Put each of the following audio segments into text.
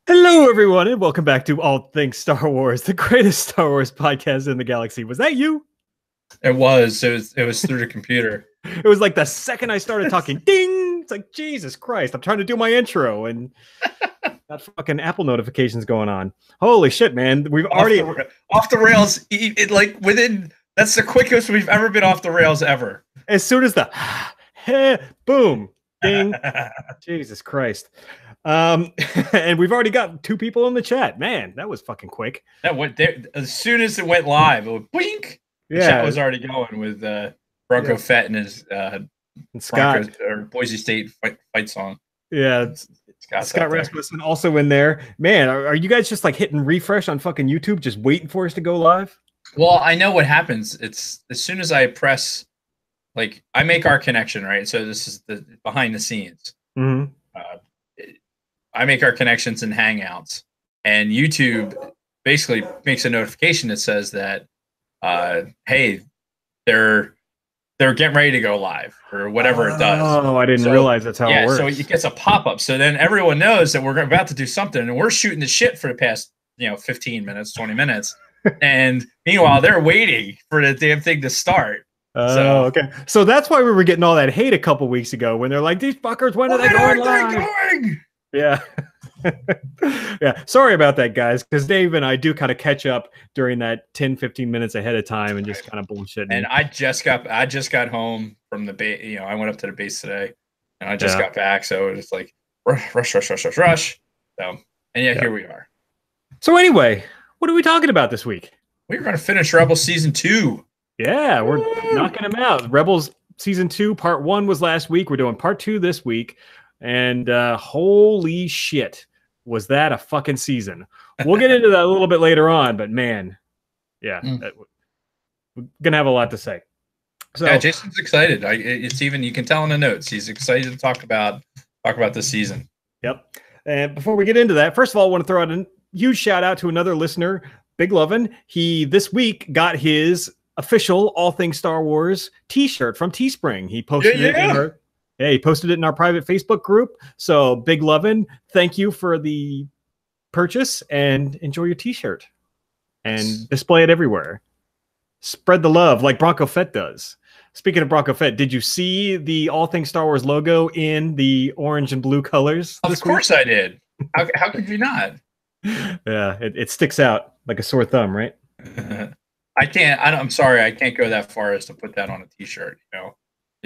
Hello, everyone, and welcome back to All Things Star Wars, the greatest Star Wars podcast in the galaxy. Was that you? It was. It was through the computer. It was like the second I started talking, ding! It's like, Jesus Christ, I'm trying to do my intro, and got fucking Apple notifications going on. Holy shit, man. We've already... Off the rails. Like within... That's the quickest we've ever been off the rails ever. As soon as the... boom, ding. Jesus Christ. And we've already got 2 people in the chat. Man, that was fucking quick. That went there as soon as it went live. It went blink. Yeah, the chat was already going with Bronco Fett and his and Scott or Boise State fight song. Yeah, Scott Rasmussen also in there. Man, are you guys just like hitting refresh on fucking YouTube, just waiting for us to go live? Well, I know what happens. It's as soon as I press, like, I make our connection, right? So this is the behind the scenes. Mm-hmm. I make our connections in Hangouts, and YouTube basically makes a notification that says that, hey, they're getting ready to go live or whatever it does. Oh, I didn't realize that's how it works. So it gets a pop-up. So then everyone knows that we're about to do something, and we're shooting the shit for the past 15 minutes, 20 minutes, and meanwhile they're waiting for the damn thing to start. Oh, okay. So that's why we were getting all that hate a couple weeks ago when they're like, "These fuckers, when are they going live?" Yeah. Yeah. Sorry about that, guys, because Dave and I do kind of catch up during that 10-15 minutes ahead of time and just kind of bullshit. And I just got home from the base. I went up to the base today, and I just got back, so it was like rush. So, and here we are. So anyway, what are we talking about this week? We're going to finish Rebels Season 2. Yeah, we're knocking them out. Rebels Season 2, Part 1 was last week. We're doing Part 2 this week. And holy shit, was that a fucking season? We'll get into that a little bit later on, but man, we're gonna have a lot to say. So yeah, Jason's excited. It's even, you can tell in the notes, he's excited to talk about this season. Yep. And before we get into that, first of all, I want to throw out a huge shout out to another listener, Big Lovin'. He this week got his official All Things Star Wars T-shirt from Teespring. He posted it in our... Yeah, he posted it in our private Facebook group. So Big Lovin', thank you for the purchase and enjoy your T-shirt and display it everywhere. Spread the love like Bronco Fett does. Speaking of Bronco Fett, did you see the All Things Star Wars logo in the orange and blue colors? Of course I did. How could you not? Yeah, it sticks out like a sore thumb, right? I'm sorry, I can't go that far as to put that on a T-shirt,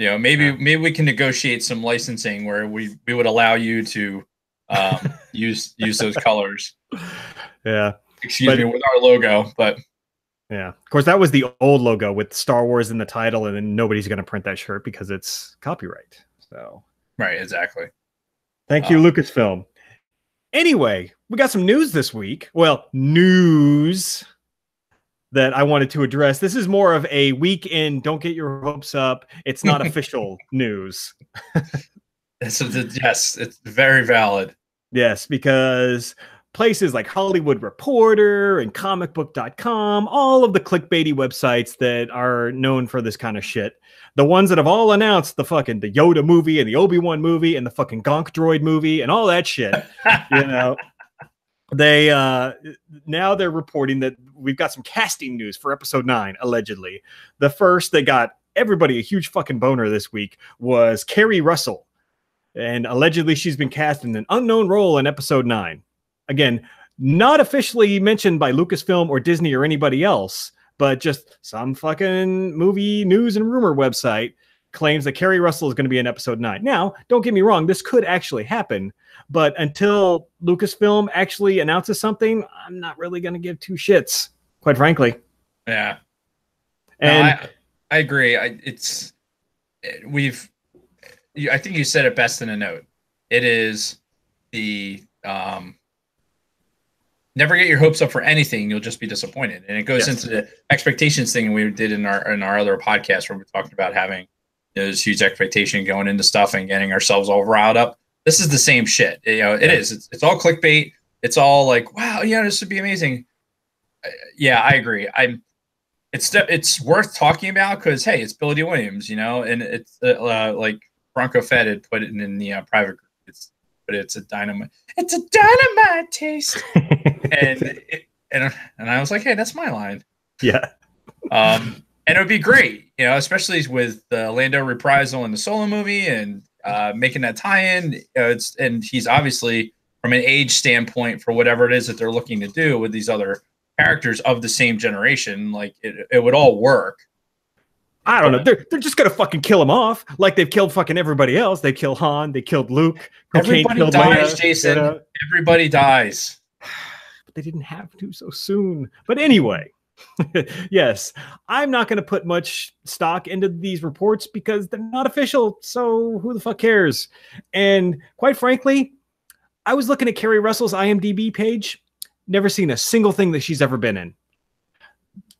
maybe we can negotiate some licensing where we would allow you to use those colors. Yeah. Excuse me, with our logo, but yeah. Of course, that was the old logo with Star Wars in the title, and then nobody's going to print that shirt because it's copyright. So right, exactly. Thank you, Lucasfilm. Anyway, we got some news this week. Well, news that I wanted to address. This is more of a weekend. Don't get your hopes up. It's not official news. Yes, it's very valid. Yes, because places like Hollywood Reporter and comicbook.com, all of the clickbaity websites that are known for this kind of shit, the ones that have all announced the Yoda movie and the Obi-Wan movie and the fucking Gonk Droid movie and all that shit, they now they're reporting that we've got some casting news for episode 9, allegedly. The first that got everybody a huge fucking boner this week was Keri Russell, and allegedly she's been cast in an unknown role in episode 9. Again, not officially mentioned by Lucasfilm or Disney or anybody else, but just some fucking movie news and rumor website claims that Keri Russell is going to be in episode 9. Now, don't get me wrong, this could actually happen, but until Lucasfilm actually announces something, I'm not really going to give 2 shits, quite frankly. Yeah. And I agree. I think you said it best in a note. It is the never get your hopes up for anything. You'll just be disappointed. And it goes into the expectations thing we did in our other podcast where we talked about having this huge expectation going into stuff and getting ourselves all riled up. This is the same shit. It is. It's all clickbait. It's all like, wow, this would be amazing. Yeah, I agree. It's worth talking about because, hey, it's Billy D. Williams, and it's like Bronco Fett had put it in the private group. but it's a dynamite taste. and I was like, hey, that's my line. Yeah. And it would be great, especially with the Lando reprisal in the Solo movie and making that tie-in. And he's obviously, from an age standpoint, for whatever it is that they're looking to do with these other characters of the same generation, like it would all work. I don't know. They're just gonna fucking kill him off, like they've killed fucking everybody else. They killed Han. They killed Luke. Everybody dies, Jason. Everybody dies. But they didn't have to so soon. But anyway, yes, I'm not gonna put much stock into these reports because they're not official. So who the fuck cares? And quite frankly, I was looking at Kerry Russell's IMDb page. Never seen a single thing that she's ever been in.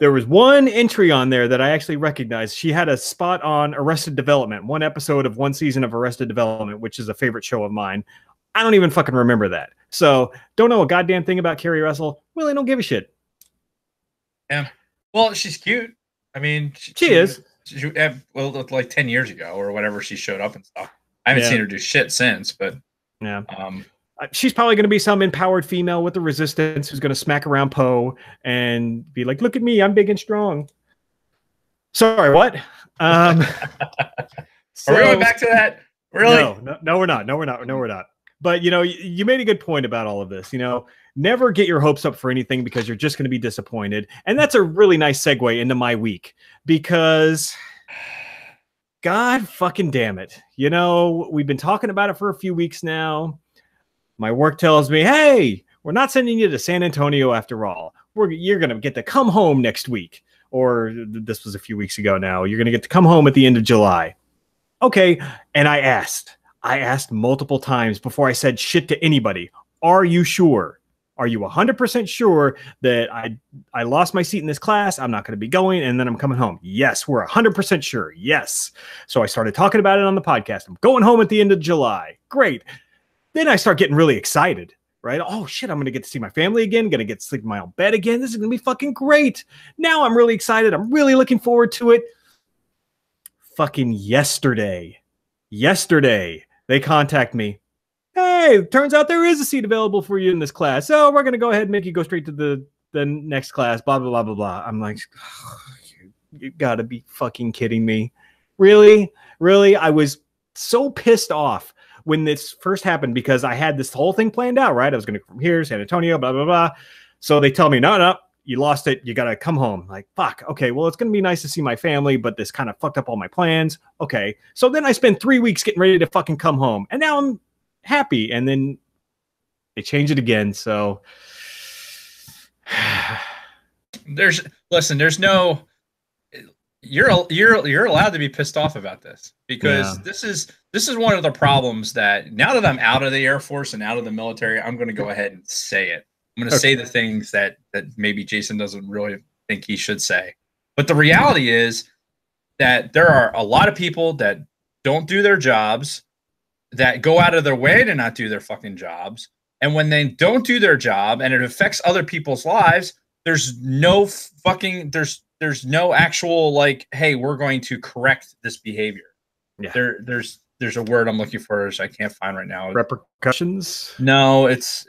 There was one entry on there that I actually recognized. She had a spot on Arrested Development, one episode of one season of Arrested Development, which is a favorite show of mine. I don't even fucking remember that. So don't know a goddamn thing about Kerry Russell. Really don't give a shit. Yeah. Well, she's cute. I mean, she is. Well, like 10 years ago or whatever, she showed up and stuff. I haven't seen her do shit since, but yeah. She's probably going to be some empowered female with the resistance who's going to smack around Poe and be like, look at me, I'm big and strong. Sorry, what? Are we going back to that? Really? No, we're not. But, you made a good point about all of this. Never get your hopes up for anything because you're just going to be disappointed. And that's a really nice segue into my week because God fucking damn it. We've been talking about it for a few weeks now. My work tells me, hey, we're not sending you to San Antonio after all. You're going to get to come home next week. Or this was a few weeks ago now. You're going to get to come home at the end of July. Okay. And I asked multiple times before I said shit to anybody. Are you sure? Are you 100% sure that I lost my seat in this class? I'm not going to be going and then I'm coming home. Yes, we're 100% sure. Yes. So I started talking about it on the podcast. I'm going home at the end of July. Great. Then I start getting really excited, right? Oh, shit, I'm going to get to see my family again. Going to get to sleep in my own bed again. This is going to be fucking great. Now I'm really excited. I'm really looking forward to it. Fucking yesterday, they contact me. Hey, turns out there is a seat available for you in this class. So we're going to go ahead and make you go straight to the next class, blah, blah, blah, blah, blah. I'm like, oh, you got to be fucking kidding me. Really? I was so pissed off when this first happened because I had this whole thing planned out, right? I was going to come here, San Antonio, blah, blah, blah. So they tell me, no, you lost it. You got to come home. Like, fuck. Okay, well, it's going to be nice to see my family, but this kind of fucked up all my plans. Okay. So then I spent 3 weeks getting ready to fucking come home. And now I'm happy. And then they change it again. So there's no, you're allowed to be pissed off about this because this is one of the problems that now that I'm out of the Air Force and out of the military, I'm going to go ahead and say it. I'm going to say the things that maybe Jason doesn't really think he should say. But the reality is that there are a lot of people that don't do their jobs, that go out of their way to not do their fucking jobs. And when they don't do their job and it affects other people's lives, there's no actual like, hey, we're going to correct this behavior. Yeah. There's a word I'm looking for which I can't find right now. Repercussions? No, it's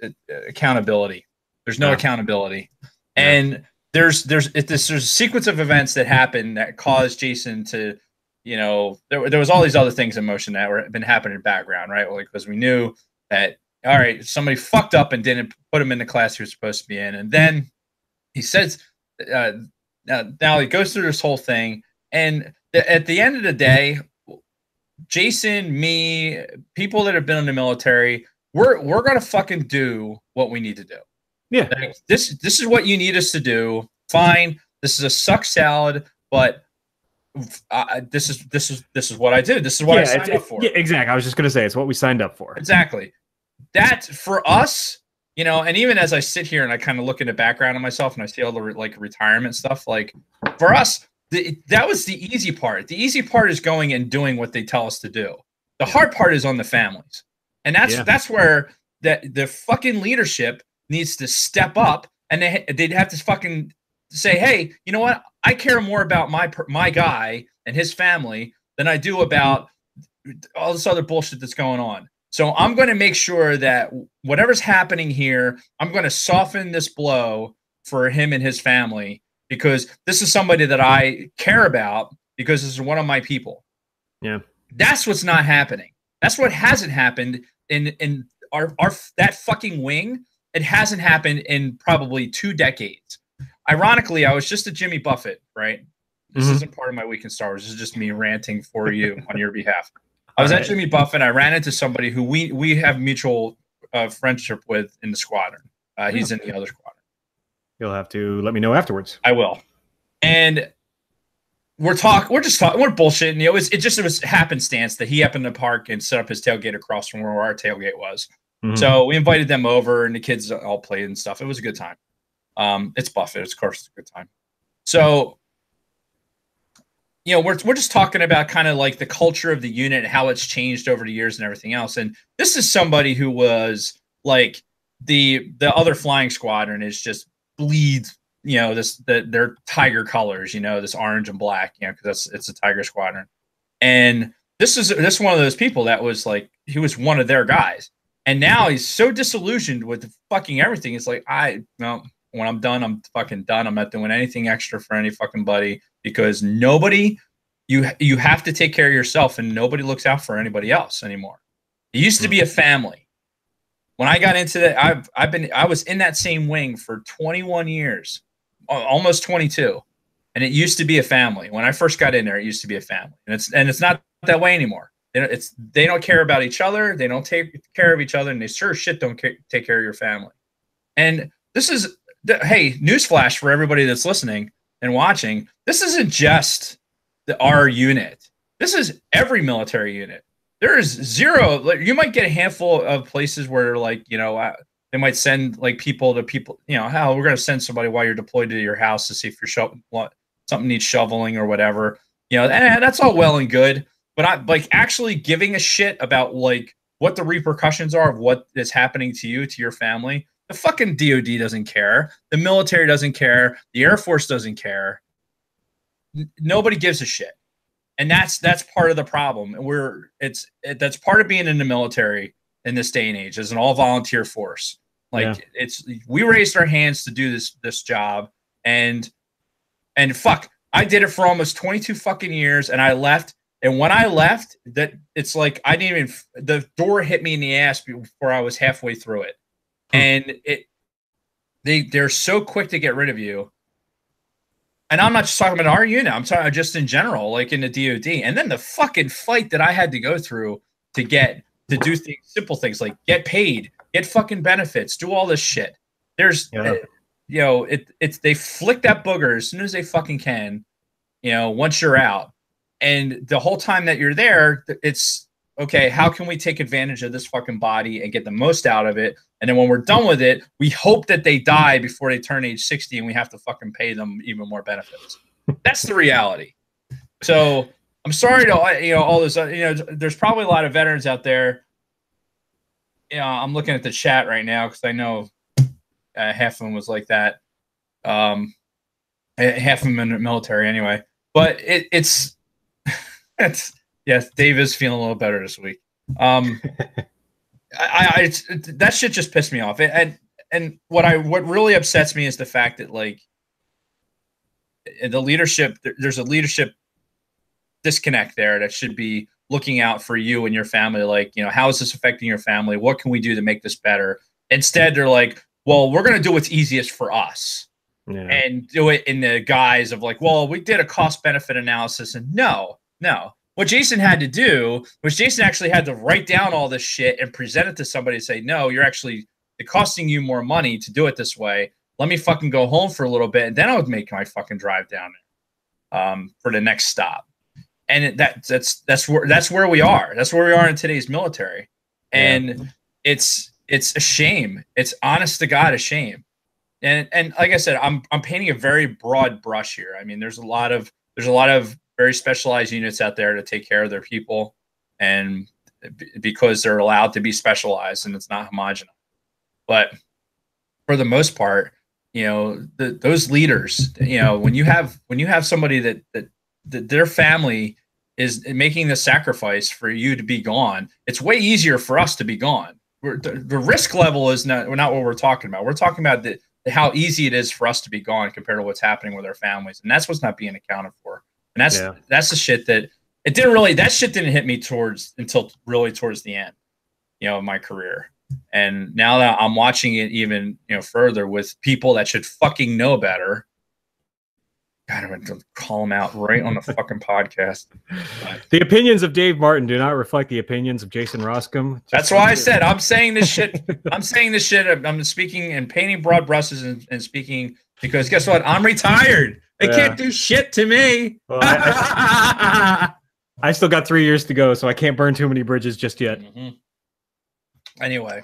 accountability. There's no accountability. Yeah. And there's a sequence of events that happened that caused Jason to, there was all these other things in motion that were been happening in the background, right? Well, because we knew that, all right, somebody fucked up and didn't put him in the class he was supposed to be in. And then he says, now he goes through this whole thing. And at the end of the day, Jason, me, people that have been in the military, we're going to fucking do what we need to do. Yeah. Like, this is what you need us to do. Fine. This is a suck salad, but this is what I did. This is what I signed up for. Yeah, exactly. I was just going to say, it's what we signed up for. Exactly. That for us, and even as I sit here and I kind of look in the background of myself and I see all the retirement stuff, like for us, that was the easy part. The easy part is going and doing what they tell us to do. The hard part is on the families. And that's where the fucking leadership needs to step up, and they'd have to fucking say, hey, you know what? I care more about my guy and his family than I do about all this other bullshit that's going on. So I'm going to make sure that whatever's happening here, I'm going to soften this blow for him and his family, because this is somebody that I care about, because this is one of my people. Yeah. That's what's not happening. That's what hasn't happened in our that fucking wing. It hasn't happened in probably 2 decades. Ironically, I was just at Jimmy Buffett, right? This isn't part of my week in Star Wars. This is just me ranting for you on your behalf. I was at Jimmy Buffett. I ran into somebody who we have mutual friendship with in the squadron. He's in the other squadron. You'll have to let me know afterwards. I will. And we're bullshitting. It was happenstance that he happened to park and set up his tailgate across from where our tailgate was. So we invited them over, and the kids all played and stuff. It was a good time. It's Buffett. Of course, it's a good time. So, we're just talking about kind of like the culture of the unit and how it's changed over the years and everything else. And this is somebody who was like the other flying squadron is just bleeds, their tiger colors, this orange and black, because it's a tiger squadron. And this is one of those people that was like, he was one of their guys. And now he's so disillusioned with fucking everything. It's like, when I'm done, I'm fucking done. I'm not doing anything extra for any fucking buddy, because you have to take care of yourself, and nobody looks out for anybody else anymore. It used to be a family. When I got into that, I was in that same wing for 21 years, almost 22. And it used to be a family. When I first got in there, it used to be a family. And it's not that way anymore. They don't care about each other. They don't take care of each other, and they sure shit don't take care of your family. And this is, hey, newsflash for everybody that's listening and watching. This isn't just our unit. This is every military unit. There is zero. Like, you might get a handful of places where, like, they might send like people to people. Hell, we're going to send somebody while you're deployed to your house to see if something needs shoveling or whatever. And that's all well and good. But I like actually giving a shit about like what the repercussions are of what is happening to you, to your family. The fucking DOD doesn't care. The military doesn't care. The Air Force doesn't care. Nobody gives a shit. And that's part of the problem. That's part of being in the military in this day and age, as an all volunteer force. Like, we raised our hands to do this job, and fuck, I did it for almost 22 fucking years, and I left. And when I left, that it's like I didn't even, the door hit me in the ass before I was halfway through it. And they're so quick to get rid of you. And I'm not just talking about our unit. I'm talking just in general, like in the DOD. And then the fucking fight that I had to go through to do things, simple things like get paid, get fucking benefits, do all this shit. There's, they flick that booger as soon as they fucking can, once you're out. And the whole time that you're there, it's, okay, how can we take advantage of this fucking body and get the most out of it? And then when we're done with it, we hope that they die before they turn age 60 and we have to fucking pay them even more benefits. That's the reality. So I'm sorry to, all this, there's probably a lot of veterans out there. I'm looking at the chat right now because I know half of them was like that. Half of them in the military anyway. But it's yes, Dave is feeling a little better this week. That shit just pissed me off. And what really upsets me is the fact that, like, the leadership, there's a leadership disconnect there that should be looking out for you and your family. Like, how is this affecting your family? What can we do to make this better? Instead, they're like, well, we're going to do what's easiest for us. Yeah. And do it in the guise of like, well, we did a cost benefit analysis. And no. What Jason had to do was Jason actually had to write down all this shit and present it to somebody and say, no, it's costing you more money to do it this way. Let me fucking go home for a little bit, and then I would make my fucking drive down there for the next stop. And that's where we are. That's where we are in today's military. And it's a shame. It's honest to God a shame. And like I said, I'm painting a very broad brush here. I mean, there's a lot of very specialized units out there to take care of their people, and because they're allowed to be specialized and it's not homogenous. But for the most part, those leaders, when you have somebody that their family is making the sacrifice for you to be gone. It's way easier for us to be gone. The risk level is not what we're talking about. We're talking about how easy it is for us to be gone compared to what's happening with our families, and that's what's not being accounted for. And that's the shit that that shit didn't hit me until really towards the end, of my career. And now that I'm watching it even, further with people that should fucking know better. God, I'm going to call them out right on the fucking podcast. The opinions of Dave Martin do not reflect the opinions of Jason Roscom. That's why I said I'm saying this shit. I'm saying this shit. I'm speaking and painting broad brushes and speaking because guess what? I'm retired. They can't do shit to me. Well, I still got 3 years to go, so I can't burn too many bridges just yet. Mm-hmm. Anyway,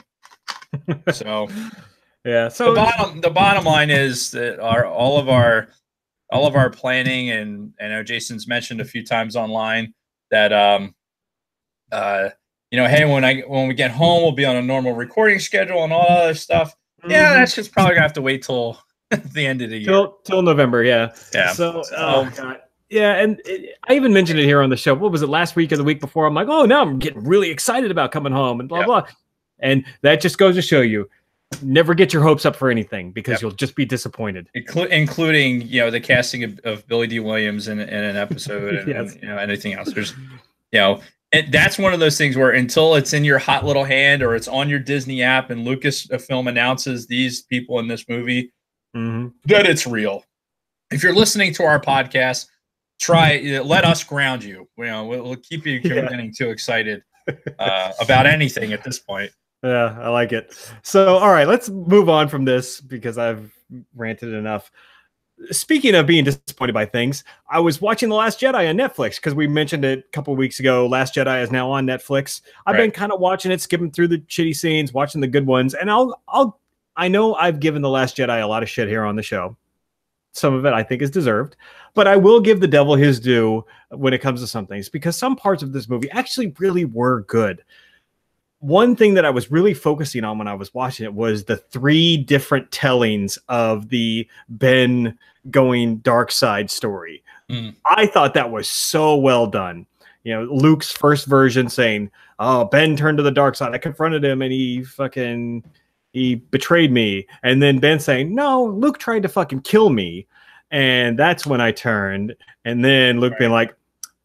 so yeah. So the bottom line is that all of our planning, and I know Jason's mentioned a few times online that hey, when we get home, we'll be on a normal recording schedule and all that other stuff. Mm-hmm. Yeah, that's just probably gonna have to wait till the end of the year. Till November, yeah. Yeah. So, oh god. Yeah, and I even mentioned it here on the show. What was it, last week or the week before? I'm like, oh, now I'm getting really excited about coming home and blah, blah. And that just goes to show you, never get your hopes up for anything because you'll just be disappointed. Including, the casting of Billy D. Williams in an episode and, and anything else. There's, and that's one of those things where until it's in your hot little hand or it's on your Disney app and Lucasfilm announces these people in this movie, that it's real. If you're listening to our podcast, let us ground you. We'll keep you from getting too excited about anything at this point. Yeah, I like it. So, all right, let's move on from this because I've ranted enough. Speaking of being disappointed by things, I was watching The Last Jedi on Netflix because we mentioned it a couple of weeks ago. Last Jedi is now on Netflix. I've been kind of watching it, skipping through the shitty scenes, watching the good ones, and I know I've given The Last Jedi a lot of shit here on the show. Some of it I think is deserved, but I will give the devil his due when it comes to some things because some parts of this movie actually really were good. One thing that I was really focusing on when I was watching it was the 3 different tellings of the Ben going dark side story. I thought that was so well done. Luke's first version saying, oh, Ben turned to the dark side. I confronted him and he betrayed me. And then Ben saying, no, Luke tried to fucking kill me. And that's when I turned. And then Luke being like,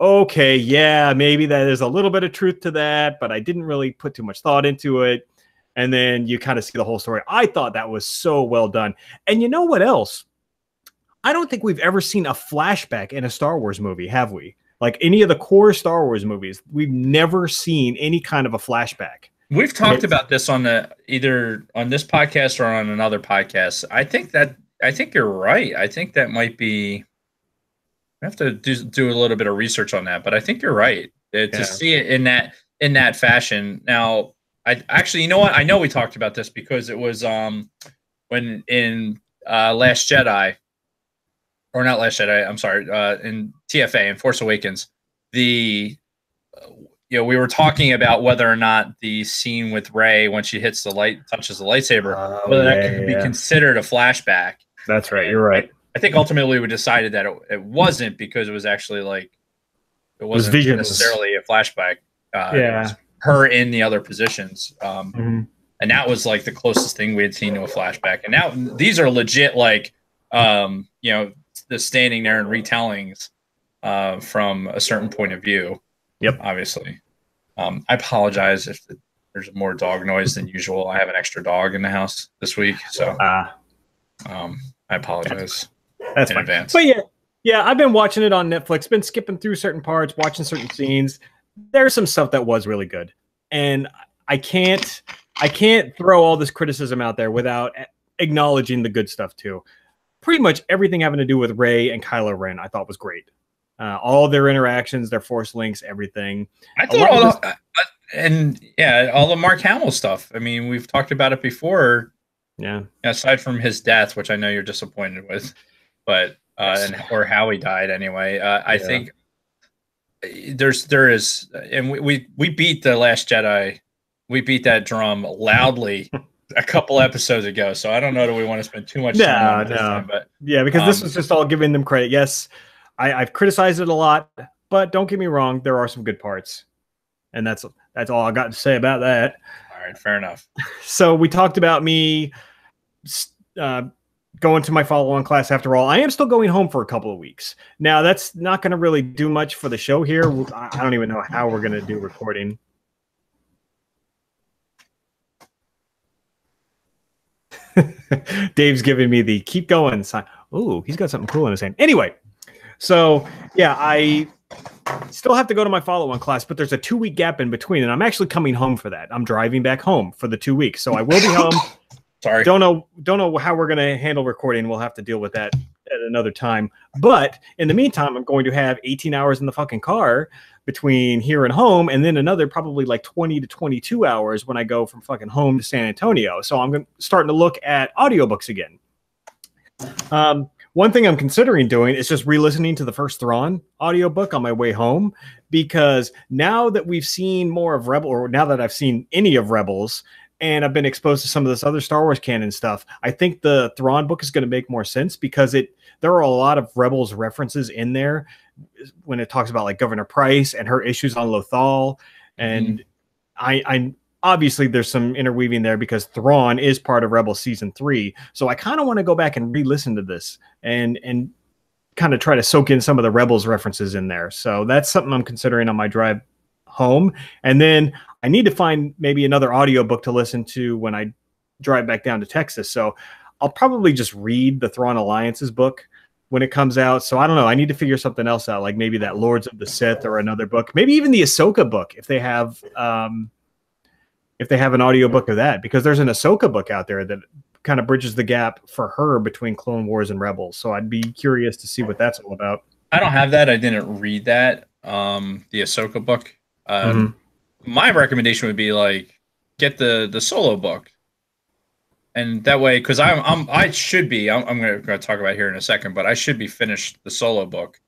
okay, yeah, maybe there's a little bit of truth to that, but I didn't really put too much thought into it. And then you kind of see the whole story. I thought that was so well done. And you know what else? I don't think we've ever seen a flashback in a Star Wars movie, have we? Like any of the core Star Wars movies, we've never seen any kind of a flashback. We've talked about this on either on this podcast or on another podcast. I think you're right. I think that might be. I have to do a little bit of research on that, but I think you're right to see it in that fashion. Now, I actually, you know what? I know we talked about this because it was when in Last Jedi, or not Last Jedi. I'm sorry, in TFA in Force Awakens, we were talking about whether or not the scene with Rey when she touches the lightsaber, whether that could be considered a flashback. That's right. You're right. I think ultimately we decided that it wasn't because it was actually it wasn't necessarily a flashback. It was her in the other positions. And that was like the closest thing we had seen to a flashback. And now these are legit, the standing there and retellings from a certain point of view. Yep. Obviously. I apologize if there's more dog noise than usual. I have an extra dog in the house this week. So I apologize. That's fine. Advance. But yeah, I've been watching it on Netflix, been skipping through certain parts, watching certain scenes. There's some stuff that was really good. And I can't throw all this criticism out there without acknowledging the good stuff too. Pretty much everything having to do with Rey and Kylo Ren I thought was great. All their interactions, their Force links, everything. I thought all the Mark Hamill stuff. I mean, we've talked about it before. Yeah. Aside from his death, which I know you're disappointed with, but or how he died anyway. I think there is, and we beat The Last Jedi. We beat that drum loudly a couple episodes ago. So I don't know that we want to spend too much time on this time, but because this was just all giving them credit. Yes, I've criticized it a lot. but don't get me wrong, there are some good parts, and that's all I got to say about that. All right, fair enough. So we talked about me going to my follow-on class. After all, I am still going home for a couple of weeks. Now, that's not going to really do much for the show here. I don't even know how we're going to do recording. Dave's giving me the keep going sign. Ooh, he's got something cool in his hand. Anyway, so yeah, I still have to go to my follow-on class, but there's a 2-week gap in between, and I'm actually coming home for that. I'm driving back home for the 2 weeks, so I will be home. Sorry. Don't know how we're going to handle recording. We'll have to deal with that at another time. But in the meantime, I'm going to have 18 hours in the fucking car between here and home, and then another probably like 20 to 22 hours when I go from fucking home to San Antonio. So I'm starting to look at audiobooks again. One thing I'm considering doing is just re-listening to the first Thrawn audiobook on my way home, because now that we've seen more of Rebel, or now that I've seen any of Rebels, and I've been exposed to some of this other Star Wars canon stuff, I think the Thrawn book is going to make more sense, because there are a lot of Rebels references in there when it talks about like Governor Price and her issues on Lothal. And I obviously there's some interweaving there because Thrawn is part of Rebels season 3. So I kind of want to go back and re-listen to this and kind of try to soak in some of the Rebels references in there. So that's something I'm considering on my drive home. And then I need to find maybe another audiobook to listen to when I drive back down to Texas. So I'll probably just read the Thrawn Alliance's book when it comes out. So I don't know. I need to figure something else out, like maybe that Lords of the Sith or another book, maybe even the Ahsoka book if they have an audiobook of that, because there's an Ahsoka book out there that kind of bridges the gap for her between Clone Wars and Rebels. So I'd be curious to see what that's all about. I don't have that. I didn't read that. The Ahsoka book. My recommendation would be like get the solo book, and that way, because I'm going to talk about it here in a second, but I should be finished the solo book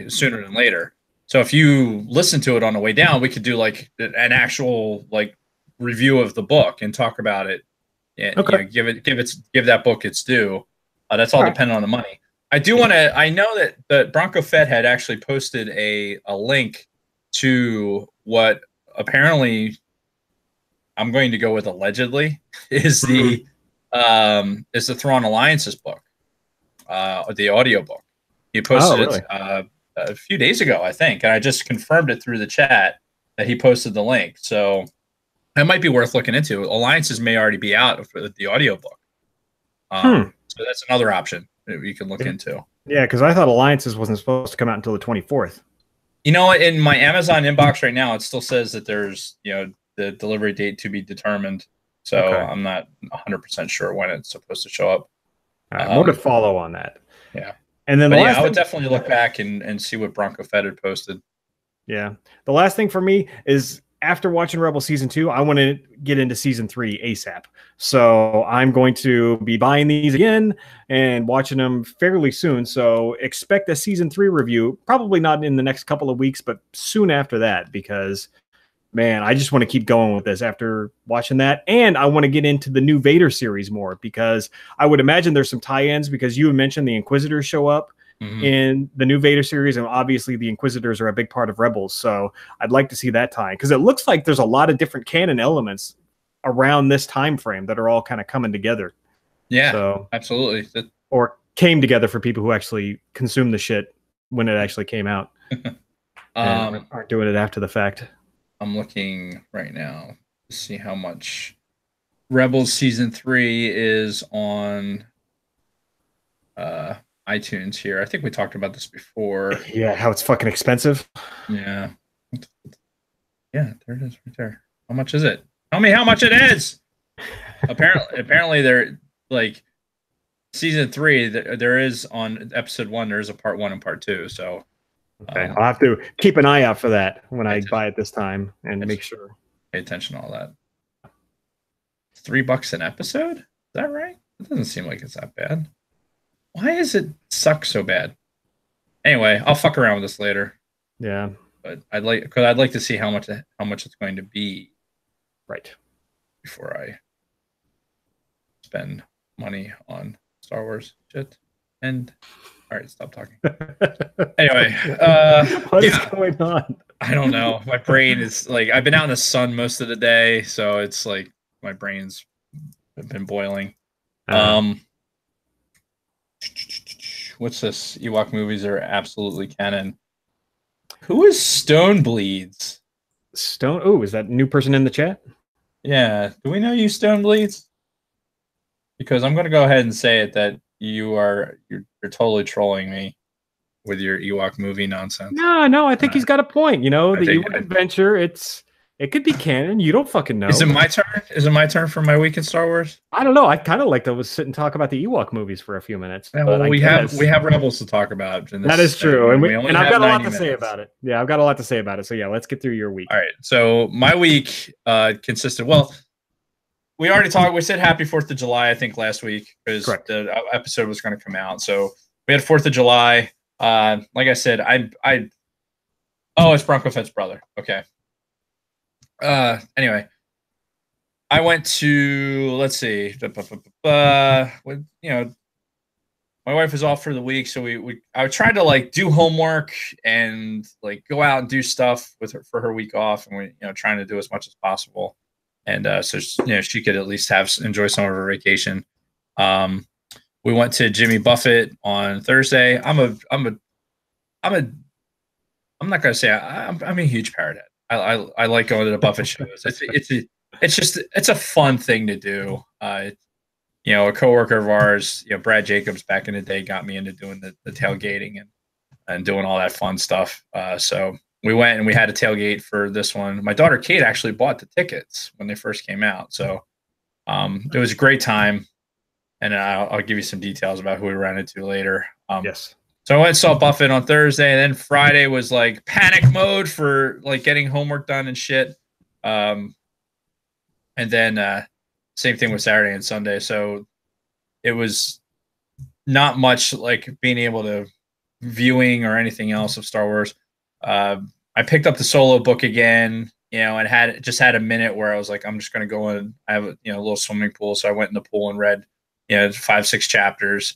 sooner than later. So if you listen to it on the way down, we could do like an actual like review of the book and talk about it. And give that book its due. That's all dependent on the money. I do want to. I know that the Bronco Fett had actually posted a link to what apparently I'm going to go with allegedly is the Thrawn Alliance's book, the audio book. He posted it a few days ago, I think, and I just confirmed it through the chat that he posted the link. So that might be worth looking into. Alliances may already be out for the audio book. So that's another option that we can look into. Yeah, because I thought Alliances wasn't supposed to come out until the 24th. You know, in my Amazon inbox right now, it still says that there's, the delivery date to be determined. So I'm not 100% sure when it's supposed to show up. More to follow on that. Yeah. And then I would definitely look back and see what Bronco Fett had posted. Yeah. The last thing for me is after watching Rebel Season 2, I want to get into Season 3 ASAP. So I'm going to be buying these again and watching them fairly soon. So expect a Season 3 review, probably not in the next couple of weeks, but soon after that, because, man, I just want to keep going with this after watching that. And I want to get into the new Vader series more, because I would imagine there's some tie-ins, because you mentioned the Inquisitors show up in the new Vader series, and obviously the Inquisitors are a big part of Rebels, so I'd like to see that tie, because it looks like there's a lot of different canon elements around this time frame that are all kind of coming together. Yeah, so, absolutely. Or came together for people who actually consumed the shit when it actually came out. Aren't doing it after the fact. I'm looking right now to see how much Rebels Season 3 is on iTunes here. I think we talked about this before. Yeah, how it's fucking expensive. Yeah. Yeah, there it is right there. How much is it? Tell me how much it is. Apparently they're like Season 3, there is on episode 1, there's a part 1 and part 2. So okay, I'll have to keep an eye out for that when I buy it this time and make sure. Pay attention to all that. $3 an episode? Is that right? It doesn't seem like it's that bad. Why does it suck so bad? Anyway, I'll fuck around with this later. Yeah, but I'd like to see how much it's going to be, right, before I spend money on Star Wars shit. And all right, stop talking. Anyway, what is going on? I don't know. My brain is like, I've been out in the sun most of the day, so it's like my brain's been boiling. What's this? Ewok movies are absolutely canon. Who is Stonebleeds? Stone. Oh, is that a new person in the chat? Yeah. Do we know you, Stonebleeds? Because I'm going to go ahead and say it that you're totally trolling me with your Ewok movie nonsense. No, I think he's got a point. You know, the Ewok adventure, it could be canon. You don't fucking know. Is it my turn? Is it my turn for my week in Star Wars? I don't know. I kind of like to sit and talk about the Ewok movies for a few minutes. Yeah, well, we have Rebels to talk about. That is true, and I've got a lot to say about it. Yeah, I've got a lot to say about it. So yeah, let's get through your week. All right. So my week consisted. Well, we already talked. We said Happy 4th of July, I think, last week because the episode was going to come out. So we had 4th of July. Like I said, oh, it's Bronco Fett's brother. Okay. Anyway, I went to, let's see, my wife was off for the week, so I tried to like do homework and like go out and do stuff with her for her week off, and we trying to do as much as possible, and so she could at least enjoy some of her vacation. We went to Jimmy Buffett on Thursday. I'm not gonna say I'm a huge parrot head. I like going to the Buffett shows. It's a fun thing to do. A coworker of ours, Brad Jacobs, back in the day, got me into doing the tailgating and doing all that fun stuff. So we went and we had a tailgate for this one. My daughter Kate actually bought the tickets when they first came out. So it was a great time, and I'll give you some details about who we ran into later. Yes. So I went and saw Buffett on Thursday, and then Friday was like panic mode for like getting homework done and shit. And then same thing with Saturday and Sunday. So it was not much like being able to viewing or anything else of Star Wars. I picked up the Solo book again, and had a minute where I was like, I'm just going to go in. I have a little swimming pool. So I went in the pool and read 5-6 chapters.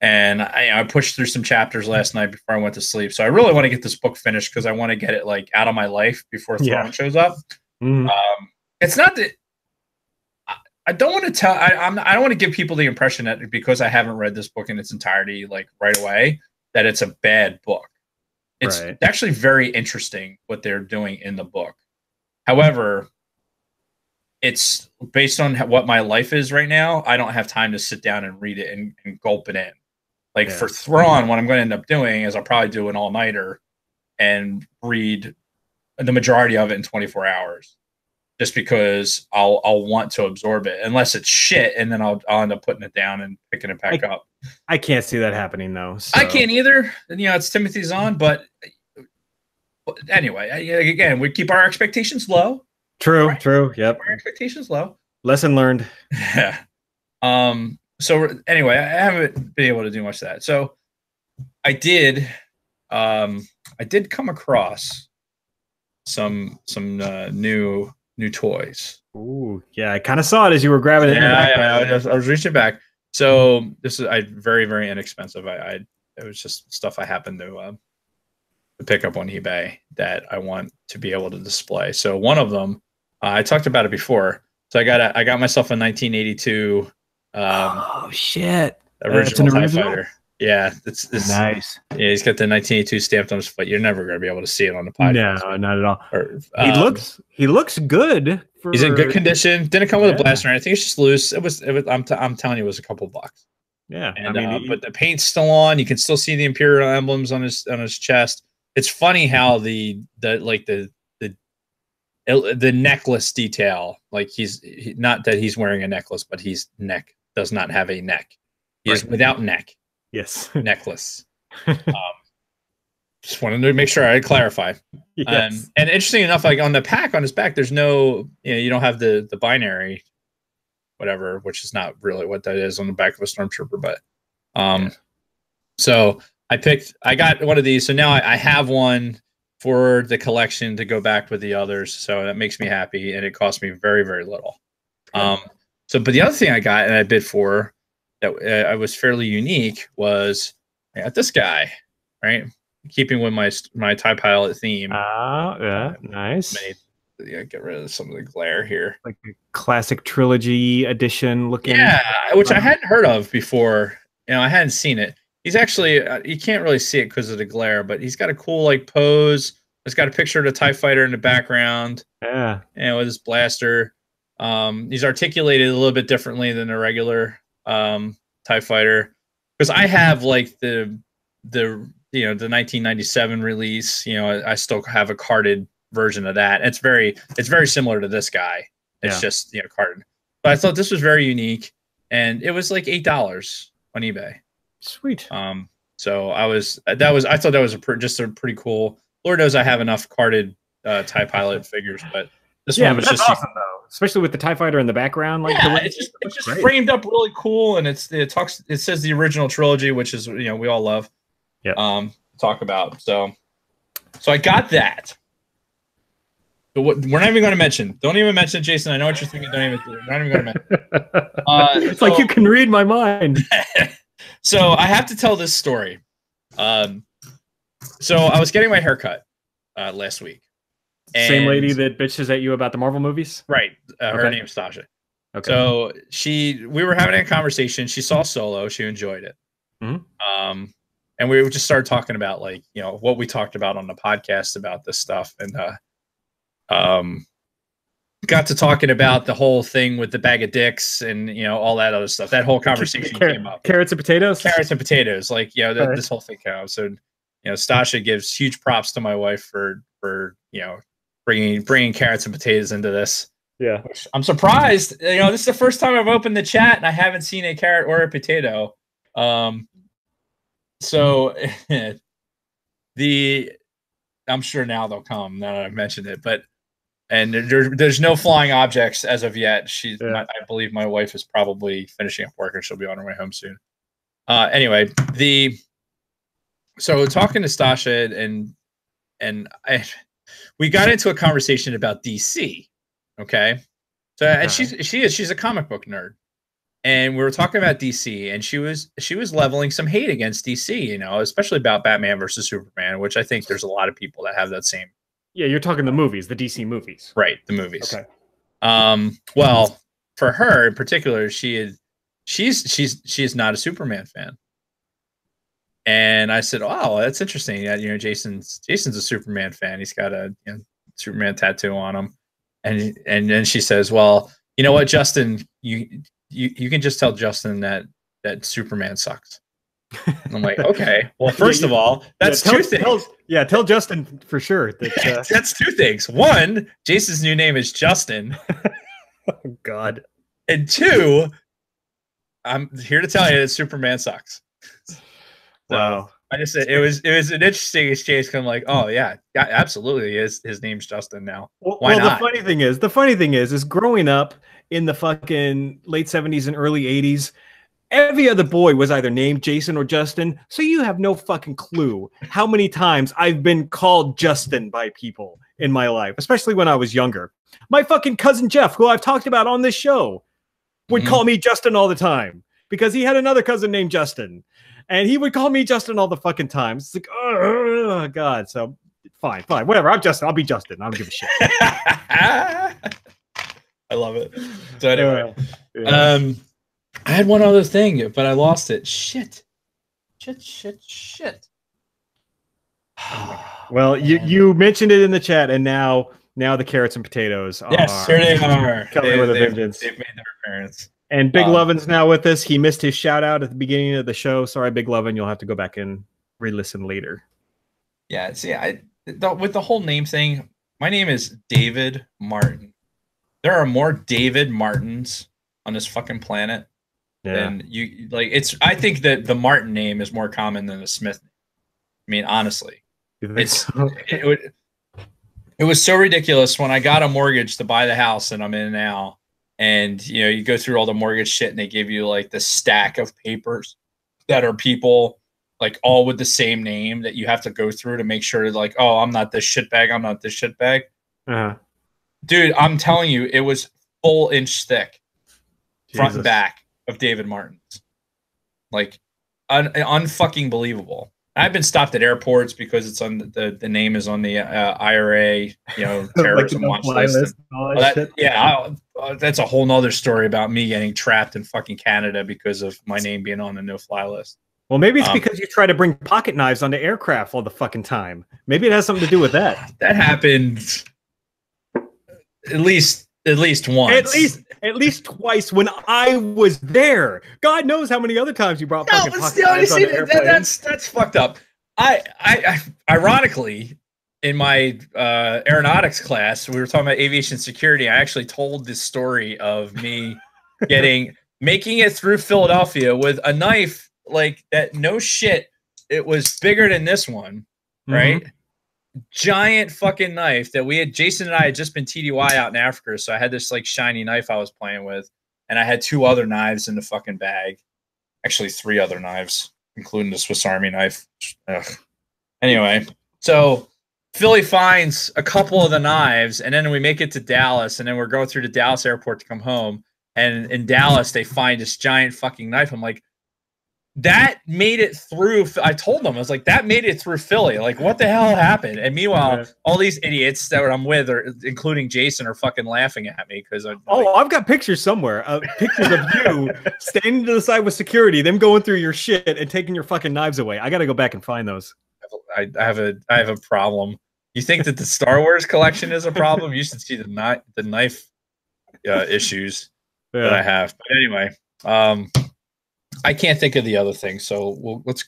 And I pushed through some chapters last night before I went to sleep. So I really want to get this book finished because I want to get it like out of my life before Thrawn shows up. Mm-hmm. It's not that I don't want to tell. I don't want to give people the impression that because I haven't read this book in its entirety, like right away, that it's a bad book. It's actually very interesting what they're doing in the book. However, it's based on what my life is right now. I don't have time to sit down and read it and gulp it in. Like for Thrawn, what I'm going to end up doing is I'll probably do an all-nighter and read the majority of it in 24 hours, just because I'll want to absorb it, unless it's shit, and then I'll end up putting it down and picking it back up. I can't see that happening though. So. I can't either. It's Timothy Zahn, but anyway, again, we keep our expectations low. True. Yep. Our expectations low. Lesson learned. Yeah. So anyway, I haven't been able to do much of that. So I did come across some new toys. Ooh, yeah, I kind of saw it as you were grabbing it. Yeah, I was reaching back. So this is very, very inexpensive. It was just stuff I happened to pick up on eBay that I want to be able to display. So one of them, I talked about it before. So I got myself a 1982. Oh shit! Original TIE Fighter. Yeah, it's nice. Yeah, he's got the 1982 stamped on his foot. You're never going to be able to see it on the podcast. No, not at all. He looks good. He's in good condition. Didn't come with a blaster. I think it's just loose. It was. I'm telling you, it was a couple bucks. Yeah, and but the paint's still on. You can still see the Imperial emblems on his chest. It's funny how the necklace detail, like not that he's wearing a necklace, but his neck does not have a neck. He is without neck. Yes. Necklace. Just wanted to make sure I clarify. Yes. And interesting enough, like on the pack on his back, there's no, you don't have the binary, whatever, which is not really what that is on the back of a Stormtrooper. But so I got one of these. So now I have one for the collection to go back with the others. So that makes me happy. And it cost me very, very little. But the other thing I got and I bid for that was fairly unique was this guy, right? Keeping with my TIE Pilot theme. Yeah, nice. Get rid of some of the glare here. Like a classic trilogy edition looking. Yeah, which I hadn't heard of before. I hadn't seen it. He's actually, you can't really see it because of the glare, but he's got a cool like pose. It's got a picture of the TIE fighter in the background. Yeah. With his blaster. He's articulated a little bit differently than a regular TIE fighter. Because I have like the 1997 release. I still have a carded version of that. It's very similar to this guy. It's just carded. But I thought this was very unique, and it was like $8 on eBay. Sweet. So I thought that was just a pretty cool. Lord knows I have enough carded TIE Pilot figures, but this one was just awesome though, especially with the TIE fighter in the background. Like it's just framed up really cool, and it says the original trilogy, which is we all love. Yeah. Talk about so I got that. But we're not even going to mention. Don't even mention Jason. I know what you're thinking. We're not even going to mention. It's like you can read my mind. So I have to tell this story. So I was getting my haircut last week. Same lady that bitches at you about the Marvel movies? Right. Her name's Stasha. Okay. So we were having a conversation. She saw Solo. She enjoyed it. Mm-hmm. And we just started talking about like, what we talked about on the podcast about this stuff. And got to talking about the whole thing with the bag of dicks and all that other stuff. That whole conversation came up. Carrots and potatoes. Like this whole thing came up. So Stasha gives huge props to my wife for bringing carrots and potatoes into this. Yeah, I'm surprised. This is the first time I've opened the chat and I haven't seen a carrot or a potato. So I'm sure now they'll come now that I've mentioned it, and there's no flying objects as of yet. I believe my wife is probably finishing up work and she'll be on her way home soon. Anyway, so talking to Stasha and we got into a conversation about DC. Okay. So, and she's a comic book nerd. And we were talking about DC, and she was leveling some hate against DC, especially about Batman versus Superman, which I think there's a lot of people that have that same. Yeah, you're talking the movies, the DC movies. Right, the movies. Okay. Well, for her in particular, she's not a Superman fan. And I said, "Oh, that's interesting. Jason's a Superman fan. He's got a Superman tattoo on him." And then she says, "Well, you know what, Justin, you can just tell Justin that Superman sucks." And I'm like, okay. Well, first of all, that's two things. Tell Justin for sure. That's two things. One, Jason's new name is Justin. Oh God. And two, I'm here to tell you that Superman sucks. Wow. I just said it was an interesting exchange. Cause I'm like, oh yeah, absolutely. His name's Justin now. Why not? The funny thing is growing up in the fucking late 70s and early 80s, every other boy was either named Jason or Justin. So you have no fucking clue how many times I've been called Justin by people in my life, especially when I was younger. My fucking cousin Jeff, who I've talked about on this show, would call me Justin all the time because he had another cousin named Justin. And he would call me Justin all the fucking time. It's like, oh, God. So fine. Whatever. I'm Justin. I'll be Justin. I don't give a shit. I love it. So anyway, I had one other thing, but I lost it. Shit. Well, you mentioned it in the chat, and now the carrots and potatoes are. Yes, here they are. Coming with a vengeance. They've made their appearance. And Big Lovin's now with us. He missed his shout out at the beginning of the show. Sorry, Big Lovin. You'll have to go back and re-listen later. Yeah, see, with the whole name thing, my name is David Martin. There are more David Martins on this fucking planet than you like. I think that the Martin name is more common than the Smith name. I mean, honestly, it was so ridiculous when I got a mortgage to buy the house that I'm in now. And, you go through all the mortgage shit and they give you like the stack of papers that are people like all with the same name that you have to go through to make sure like, oh, I'm not this shitbag. I'm not this shitbag. Dude, I'm telling you, it was full inch thick front and back of David Martin's. like unfucking believable. I've been stopped at airports because it's on the name is on the IRA, terrorism watch list. That's a whole nother story about me getting trapped in fucking Canada because of my name being on the no-fly list. Well, maybe it's because you try to bring pocket knives onto aircraft all the fucking time. Maybe it has something to do with that. That happened at least once. At least twice when I was there. God knows how many other times you brought fucking pocket knives on the airplane. That's fucked up. I ironically, in my aeronautics class, we were talking about aviation security. I actually told this story of me making it through Philadelphia with a knife like that. No shit, it was bigger than this one, right? Giant fucking knife that Jason and I had just been TDY out in Africa, so I had this like shiny knife I was playing with, and I had 2 other knives in the fucking bag. Actually 3 other knives, including the Swiss Army knife. Ugh. Anyway, so Philly finds a couple of the knives, and then we make it to Dallas, and then we're going through the Dallas airport to come home, and in Dallas they find this giant fucking knife. I'm like, that made it through. I told them, I was like, that made it through Philly. Like, what the hell happened? And meanwhile, all these idiots that I'm with, including Jason, are fucking laughing at me because I've got pictures somewhere. Pictures of you standing to the side with security, them going through your shit and taking your fucking knives away. I got to go back and find those. I have a problem. You think that the Star Wars collection is a problem? You should see the knife issues that I have. But anyway, I can't think of the other thing, so let's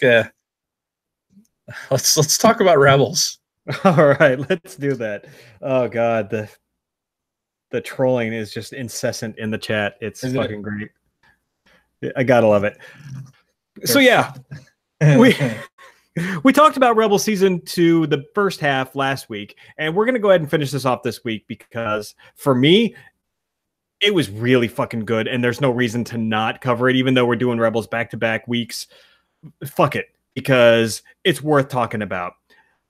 talk about Rebels. All right, let's do that. Oh God, the trolling is just incessant in the chat. It's fucking great. I gotta love it. So yeah, we talked about Rebel Season 2, the first half last week, and we're gonna go ahead and finish this off this week because for me, it was really fucking good, and there's no reason to not cover it, even though we're doing Rebels back-to-back weeks. Fuck it, because it's worth talking about.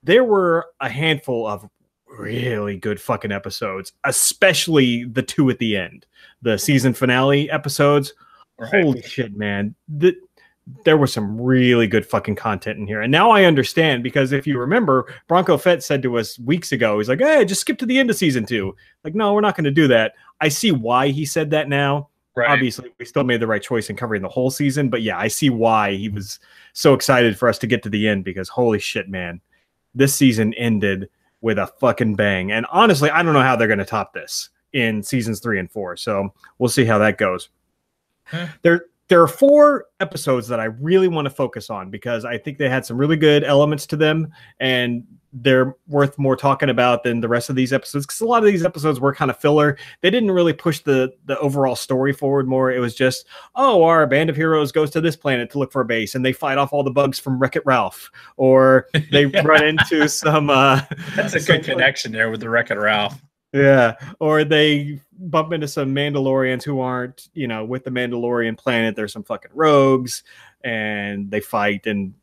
There were a handful of really good fucking episodes, especially the 2 at the end, the season finale episodes. Right. Holy shit, man. There was some really good fucking content in here. And now I understand, because if you remember, Bronco Fett said to us weeks ago, he's like, hey, just skip to the end of season 2. Like, no, we're not going to do that. I see why he said that now. Right. Obviously, we still made the right choice in covering the whole season. But yeah, I see why he was so excited for us to get to the end, because holy shit, man. This season ended with a fucking bang. And honestly, I don't know how they're going to top this in seasons 3 and 4. So we'll see how that goes. There are 4 episodes that I really want to focus on because I think they had some really good elements to them, and they're worth more talking about than the rest of these episodes, because a lot of these episodes were kind of filler. They didn't really push the overall story forward more. It was just, oh, our band of heroes goes to this planet to look for a base, and they fight off all the bugs from Wreck-It Ralph, or they run into some... That's a good connection there with the Wreck-It Ralph. Yeah, or they bump into some Mandalorians who aren't, with the Mandalorian planet. There's some fucking rogues, and they fight, and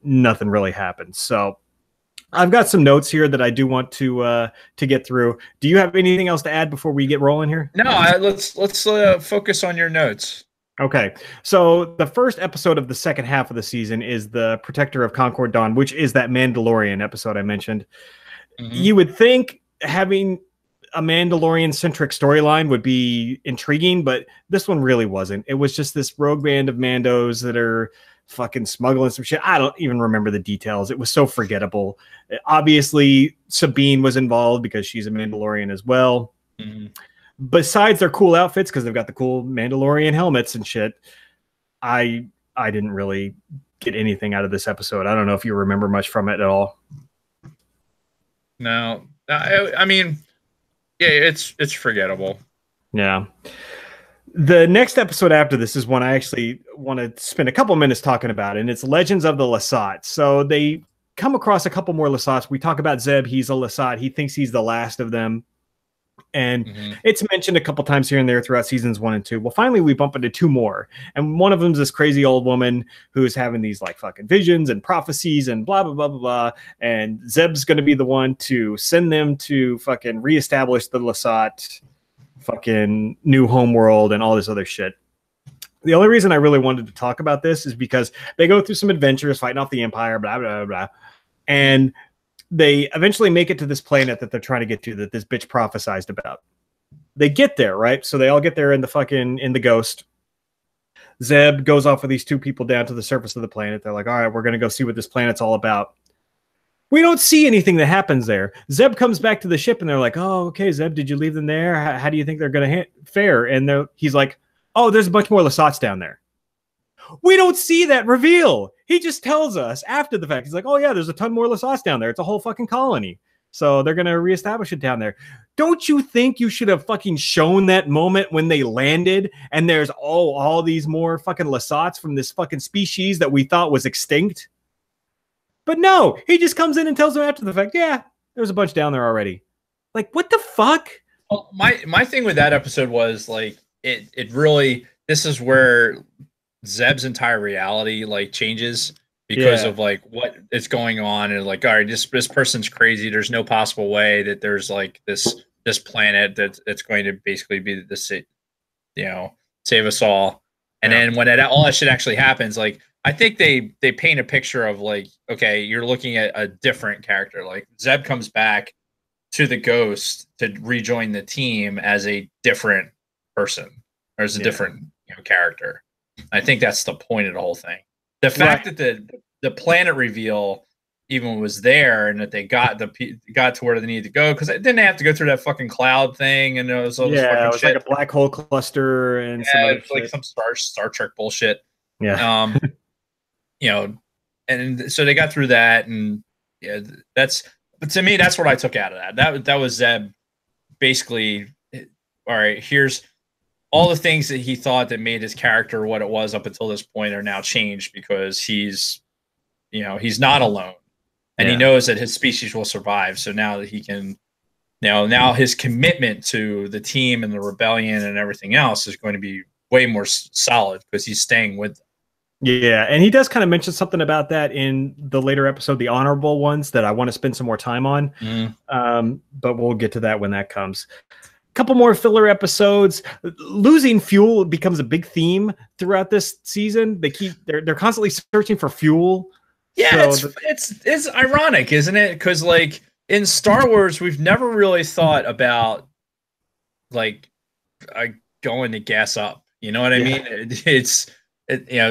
nothing really happens. So I've got some notes here that I do want to get through. Do you have anything else to add before we get rolling here? No, let's focus on your notes. Okay, so the first episode of the second half of the season is the Protector of Concord Dawn, which is that Mandalorian episode I mentioned. You would think having a Mandalorian-centric storyline would be intriguing, but this one really wasn't. It was just this rogue band of Mandos that are fucking smuggling some shit. I don't even remember the details. It was so forgettable. Obviously, Sabine was involved because she's a Mandalorian as well. Besides their cool outfits, because they've got the cool Mandalorian helmets and shit, I didn't really get anything out of this episode. I don't know if you remember much from it at all. No. I mean, yeah, it's forgettable. Yeah. The next episode after this is one I actually want to spend a couple minutes talking about, and it's Legends of the Lasat. So they come across a couple more Lasats. We talk about Zeb. He's a Lasat. He thinks he's the last of them. And it's mentioned a couple times here and there throughout seasons 1 and 2. Well, finally, we bump into 2 more. And one of them is this crazy old woman who's having these like fucking visions and prophecies and blah, blah, blah, blah, blah. And Zeb's going to be the one to send them to fucking reestablish the Lasat fucking new homeworld and all this other shit. The only reason I really wanted to talk about this is because they go through some adventures fighting off the Empire, blah, blah, blah. And they eventually make it to this planet that they're trying to get to that this bitch prophesized about. They get there, right? So they all get there in the Ghost. Zeb goes off with these two people down to the surface of the planet. They're like, all right, we're going to go see what this planet's all about. We don't see anything that happens there. Zeb comes back to the ship and they're like, oh, okay, Zeb, did you leave them there? How do you think they're going to fare? And he's like, oh, there's a bunch more Lasats down there. We don't see that reveal. He just tells us after the fact. He's like, oh, yeah, there's a ton more Lasats down there. It's a whole fucking colony. So they're going to reestablish it down there. Don't you think you should have fucking shown that moment when they landed and there's all these more fucking Lasats from this fucking species that we thought was extinct? But no, he just comes in and tells them after the fact, yeah, there's a bunch down there already. Like, what the fuck? Well, my thing with that episode was like, it really, this is where Zeb's entire reality like changes because of like what is going on, and like, all right, this person's crazy. There's no possible way that there's like this planet that's going to basically be the, save us all. And then when all that shit actually happens, like I think they paint a picture of like, okay, you're looking at a different character. Like Zeb comes back to the Ghost to rejoin the team as a different person, or as a different character. I think that's the point of the whole thing. The fact that the planet reveal even was there, and that they got to where they needed to go, because they didn't have to go through that fucking cloud thing, and it was all this fucking it was shit. like a black hole cluster and it's like some Star Trek bullshit. Yeah. And so they got through that, and but to me, that's what I took out of that. That was Zeb basically, all right, here's all the things that he thought that made his character what it was up until this point are now changed, because he's not alone, and he knows that his species will survive. So now that he can, now his commitment to the team and the rebellion and everything else is going to be way more solid, because he's staying with them. Yeah, and he does kind of mention something about that in the later episode, the honorable ones, that I want to spend some more time on. But we'll get to that when that comes. Couple more filler episodes. Losing fuel becomes a big theme throughout this season. They're constantly searching for fuel. Yeah, so it's ironic, isn't it? Because like in Star Wars, we've never really thought about like going to gas up. You know what I mean?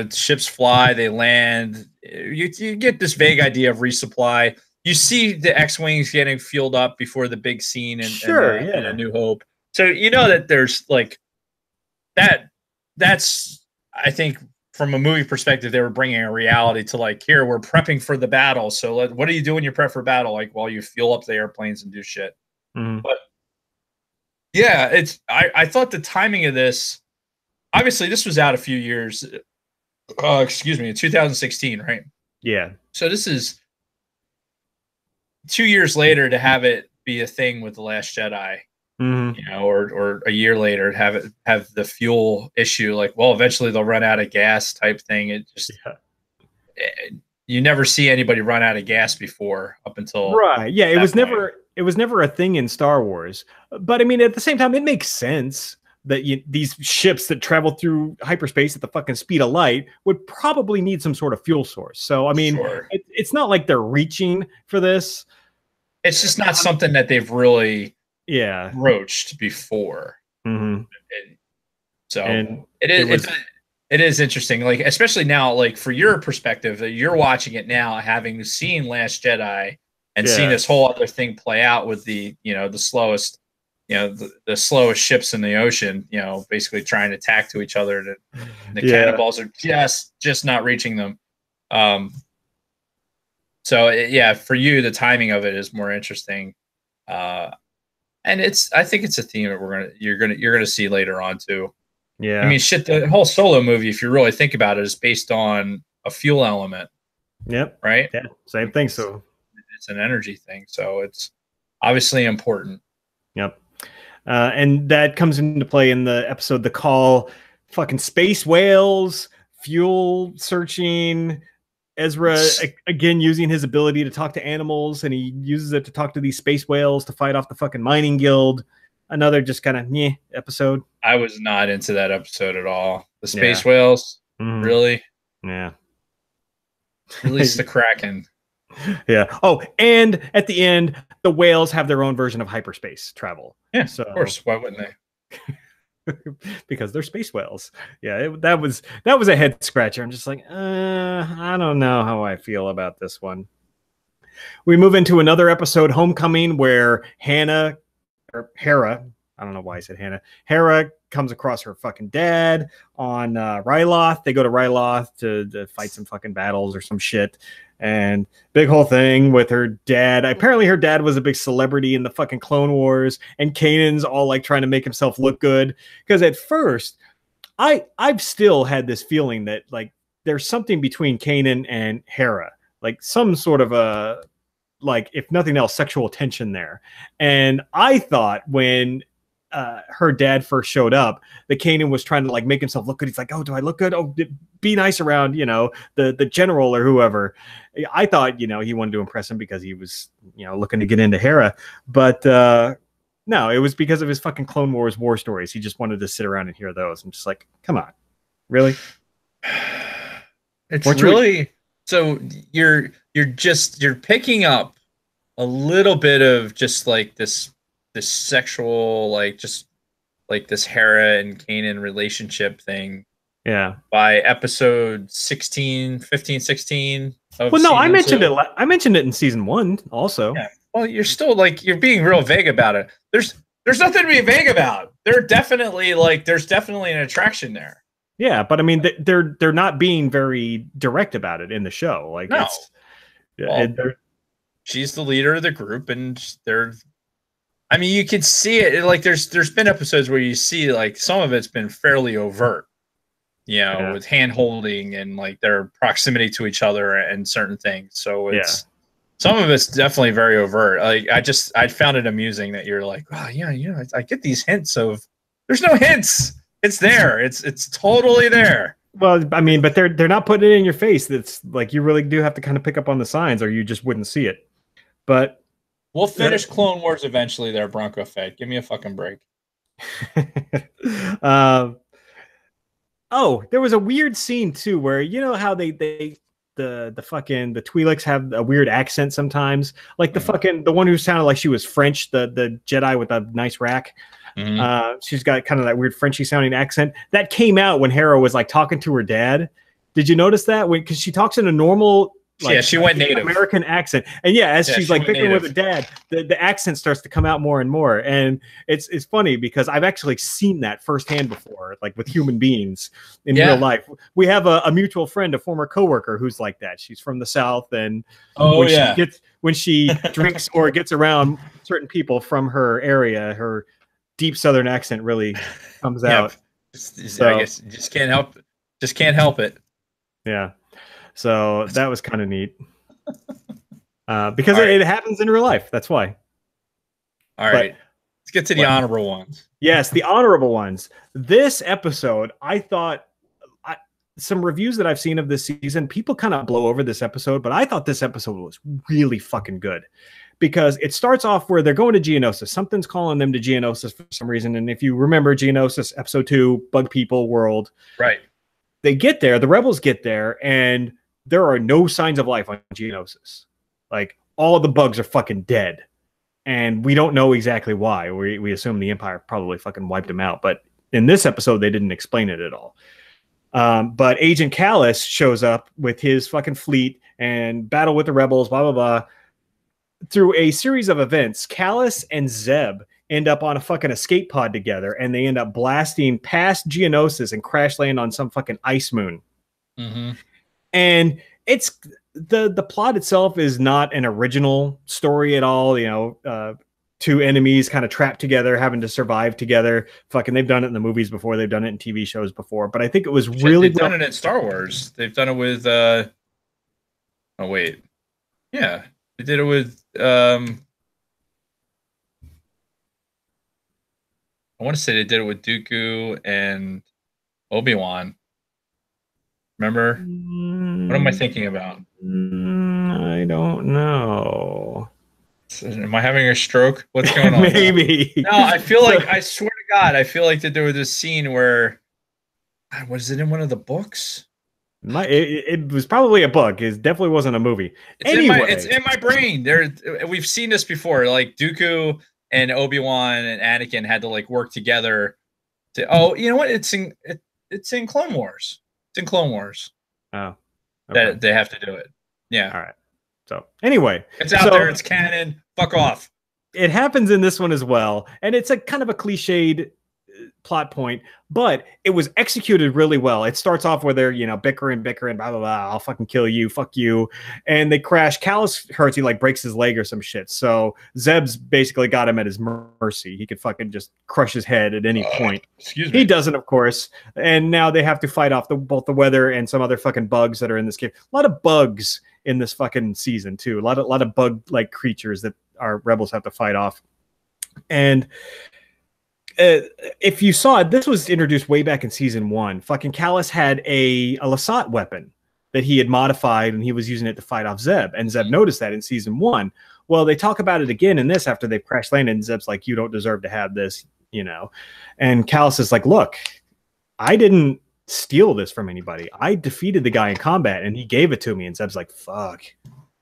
Ships fly, they land. You get this vague idea of resupply. You see the X-wings getting fueled up before the big scene in A New Hope. So you know that there's like that. That's, I think, from a movie perspective, they were bringing a reality to like, here we're prepping for the battle. So what do you do when you prep for battle? Like, while you fuel up the airplanes and do shit. But yeah, I thought the timing of this. Obviously, this was out a few years. In 2016, right? Yeah. So this is 2 years later to have it be a thing with The Last Jedi. Or a year later have the fuel issue, like, well, eventually they'll run out of gas type thing. It just you never see anybody run out of gas before up until it was never a thing in Star Wars. But I mean, at the same time, it makes sense that these ships that travel through hyperspace at the fucking speed of light would probably need some sort of fuel source. So I mean, it's not like they're reaching for this. It's just not something that they've really broached before. It is interesting, like, especially now, like, for your perspective, that you're watching it now, having seen Last Jedi and seen this whole other thing play out with the slowest the slowest ships in the ocean, basically trying to tack to each other, and the cannonballs are just not reaching them. So for you, the timing of it is more interesting. And I think it's a theme that you're gonna see later on too. Yeah, I mean, shit, the whole Solo movie, if you really think about it, is based on a fuel element. Yep. Right. Yeah. Same thing. So it's an energy thing. So it's obviously important. Yep. And that comes into play in the episode, The Call. Fucking space whales, fuel searching. Ezra again using his ability to talk to animals, and he uses it to talk to these space whales to fight off the fucking mining guild. another just kind of episode. I was not into that episode at all. The space whales, really? Yeah. Release the Kraken. Yeah. Oh, and at the end, the whales have their own version of hyperspace travel. Yeah, so, of course. Why wouldn't they? Because they're space whales. Yeah, that was a head scratcher. I'm just like, I don't know how I feel about this one. We move into another episode, Homecoming, where Hera, I don't know why I said Hannah. Hera comes across her fucking dad on Ryloth. They go to Ryloth to fight some fucking battles or some shit. And big whole thing with her dad. Apparently her dad was a big celebrity in the fucking Clone Wars. And Kanan's all like trying to make himself look good. Because at first, I've still had this feeling that like there's something between Kanan and Hera. Like some sort of a, like, if nothing else, sexual tension there. And I thought when her dad first showed up, that Kanan was trying to like make himself look good. He's like, oh, do I look good? Oh, be nice around, the general or whoever. I thought, he wanted to impress him because he was, looking to get into Hera. But no, it was because of his fucking Clone Wars war stories. He just wanted to sit around and hear those. I'm just like, come on, really? It's really so you're picking up a little bit of just like this sexual, like just like this Hera and Kanan relationship thing. Yeah. By episode 15, 16. Well, no, I mentioned it. I mentioned it in season 1 also. Yeah. Well, you're still like, you're being real vague about it. There's nothing to be vague about. There's definitely an attraction there. Yeah, but I mean, they're not being very direct about it in the show. Like, no. She's the leader of the group, and I mean, you can see it. Like, there's been episodes where you see like some of it's been fairly overt, with hand holding and like their proximity to each other and certain things. So it's some of it's definitely very overt. Like I found it amusing that you're like, wow, I get these hints of. There's no hints. It's there. It's totally there. Well, I mean, but they're not putting it in your face. That's like, you really do have to kind of pick up on the signs, or you just wouldn't see it. But we'll finish Clone Wars eventually there, Bronco Fed. Give me a fucking break. Oh, there was a weird scene too where, how the Twi'leks have a weird accent sometimes. Like the one who sounded like she was French, the Jedi with a nice rack. Mm-hmm. She's got kind of that weird Frenchy sounding accent that came out when Hera was like talking to her dad. Did you notice that? Because she talks in a normal, like, she went native American accent, and as she's like bickering with her dad, the accent starts to come out more and more. And it's funny because I've actually seen that firsthand before, like with human beings in real life. We have a mutual friend, a former coworker, who's like that. She's from the South, and when she drinks or gets around certain people from her area, her deep Southern accent really comes out. So, I guess you just can't help it. Yeah. So that was kind of neat. Because it happens in real life. That's why. All right. Let's get to the honorable ones. Yes, the honorable ones. This episode, I thought, some reviews that I've seen of this season, people kind of blow over this episode, but I thought this episode was really fucking good. Because it starts off where they're going to Geonosis. Something's calling them to Geonosis for some reason. And if you remember Geonosis, episode 2, Bug People World. Right. They get there, the rebels get there, and there are no signs of life on Geonosis. Like, all of the bugs are fucking dead. And we don't know exactly why. We assume the Empire probably fucking wiped them out. But in this episode, they didn't explain it at all. But Agent Kallus shows up with his fucking fleet and battle with the rebels, blah, blah, blah. Through a series of events, Kallus and Zeb end up on a fucking escape pod together, and they end up blasting past Geonosis and crash land on some fucking ice moon. Mm-hmm. And it's the plot itself is not an original story at all. Two enemies kind of trapped together, having to survive together. Fucking, they've done it in the movies before. They've done it in TV shows before. But I think it was really they've done it in Star Wars. They've done it with. Oh wait, yeah. They did it with I want to say they did it with Dooku and Obi-Wan. Remember? What am I thinking about? I don't know. Am I having a stroke? What's going on? Maybe. No, I feel like, I swear to God, I feel like that there was this scene where, was it in one of the books? It was probably a book. It definitely wasn't a movie. It's in my brain. We've seen this before. Like Dooku and Obi-Wan and Anakin had to like work together to. Oh, you know what? It's in Clone Wars. It's in Clone Wars. Oh, okay. That they have to do it. Yeah. All right. So anyway, it's out there. It's canon. Fuck off. It happens in this one as well, and it's a kind of a cliched plot point, but it was executed really well. It starts off where they're, bickering, blah, blah, blah. I'll fucking kill you. Fuck you. And they crash. Callus hurts. He like breaks his leg or some shit. So Zeb's basically got him at his mercy. He could fucking just crush his head at any point. Excuse me. He doesn't, of course. And now they have to fight off both the weather and some other fucking bugs that are in this game. A lot of bugs in this fucking season too. A lot of bug like creatures that our rebels have to fight off. And if you saw it, this was introduced way back in season 1. Fucking Callus had a Lasat weapon that he had modified, and he was using it to fight off Zeb. And Zeb noticed that in season 1. Well, they talk about it again in this after they've crash landed, and Zeb's like, "You don't deserve to have this," And Callus is like, "Look, I didn't steal this from anybody. I defeated the guy in combat, and he gave it to me." And Zeb's like, "Fuck."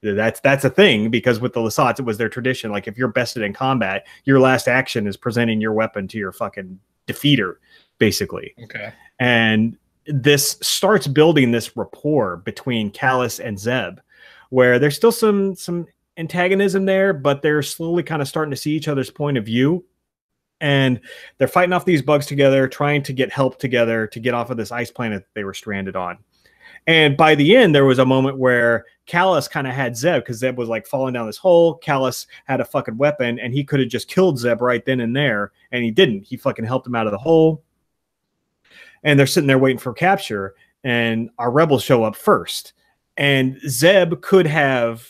That's a thing, because with the Lasats, it was their tradition. Like, if you're bested in combat, your last action is presenting your weapon to your fucking defeater, basically. Okay. And this starts building this rapport between Callus and Zeb, where there's still some antagonism there, but they're slowly kind of starting to see each other's point of view. And they're fighting off these bugs together, trying to get help together to get off of this ice planet they were stranded on. And by the end, there was a moment where Callus kind of had Zeb, because Zeb was like falling down this hole. Callus had a fucking weapon, and he could have just killed Zeb right then and there, and he didn't. He fucking helped him out of the hole. And they're sitting there waiting for capture, and our rebels show up first. And Zeb could have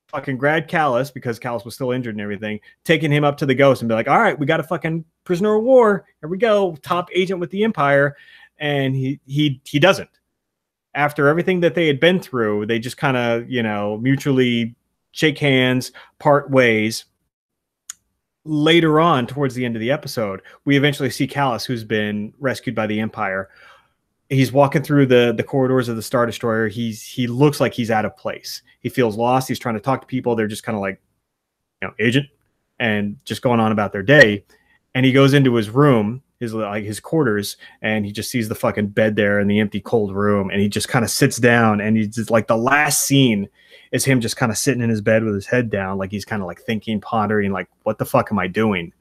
fucking grabbed Callus, because Callus was still injured and everything, taking him up to the Ghost and be like, "All right, we got a fucking prisoner of war. Here we go, top agent with the Empire." And he doesn't. After everything that they had been through, they just kind of, mutually shake hands, part ways. Later on, towards the end of the episode, we eventually see Callus, who's been rescued by the Empire. He's walking through the corridors of the Star Destroyer. He looks like he's out of place. He feels lost. He's trying to talk to people. They're just kind of like, agent, and just going on about their day. And he goes into his room, his quarters, and he just sees the fucking bed there in the empty, cold room, and he just kind of sits down, and he's just like, the last scene is him just kind of sitting in his bed with his head down, like he's kind of like thinking, pondering, like, what the fuck am I doing?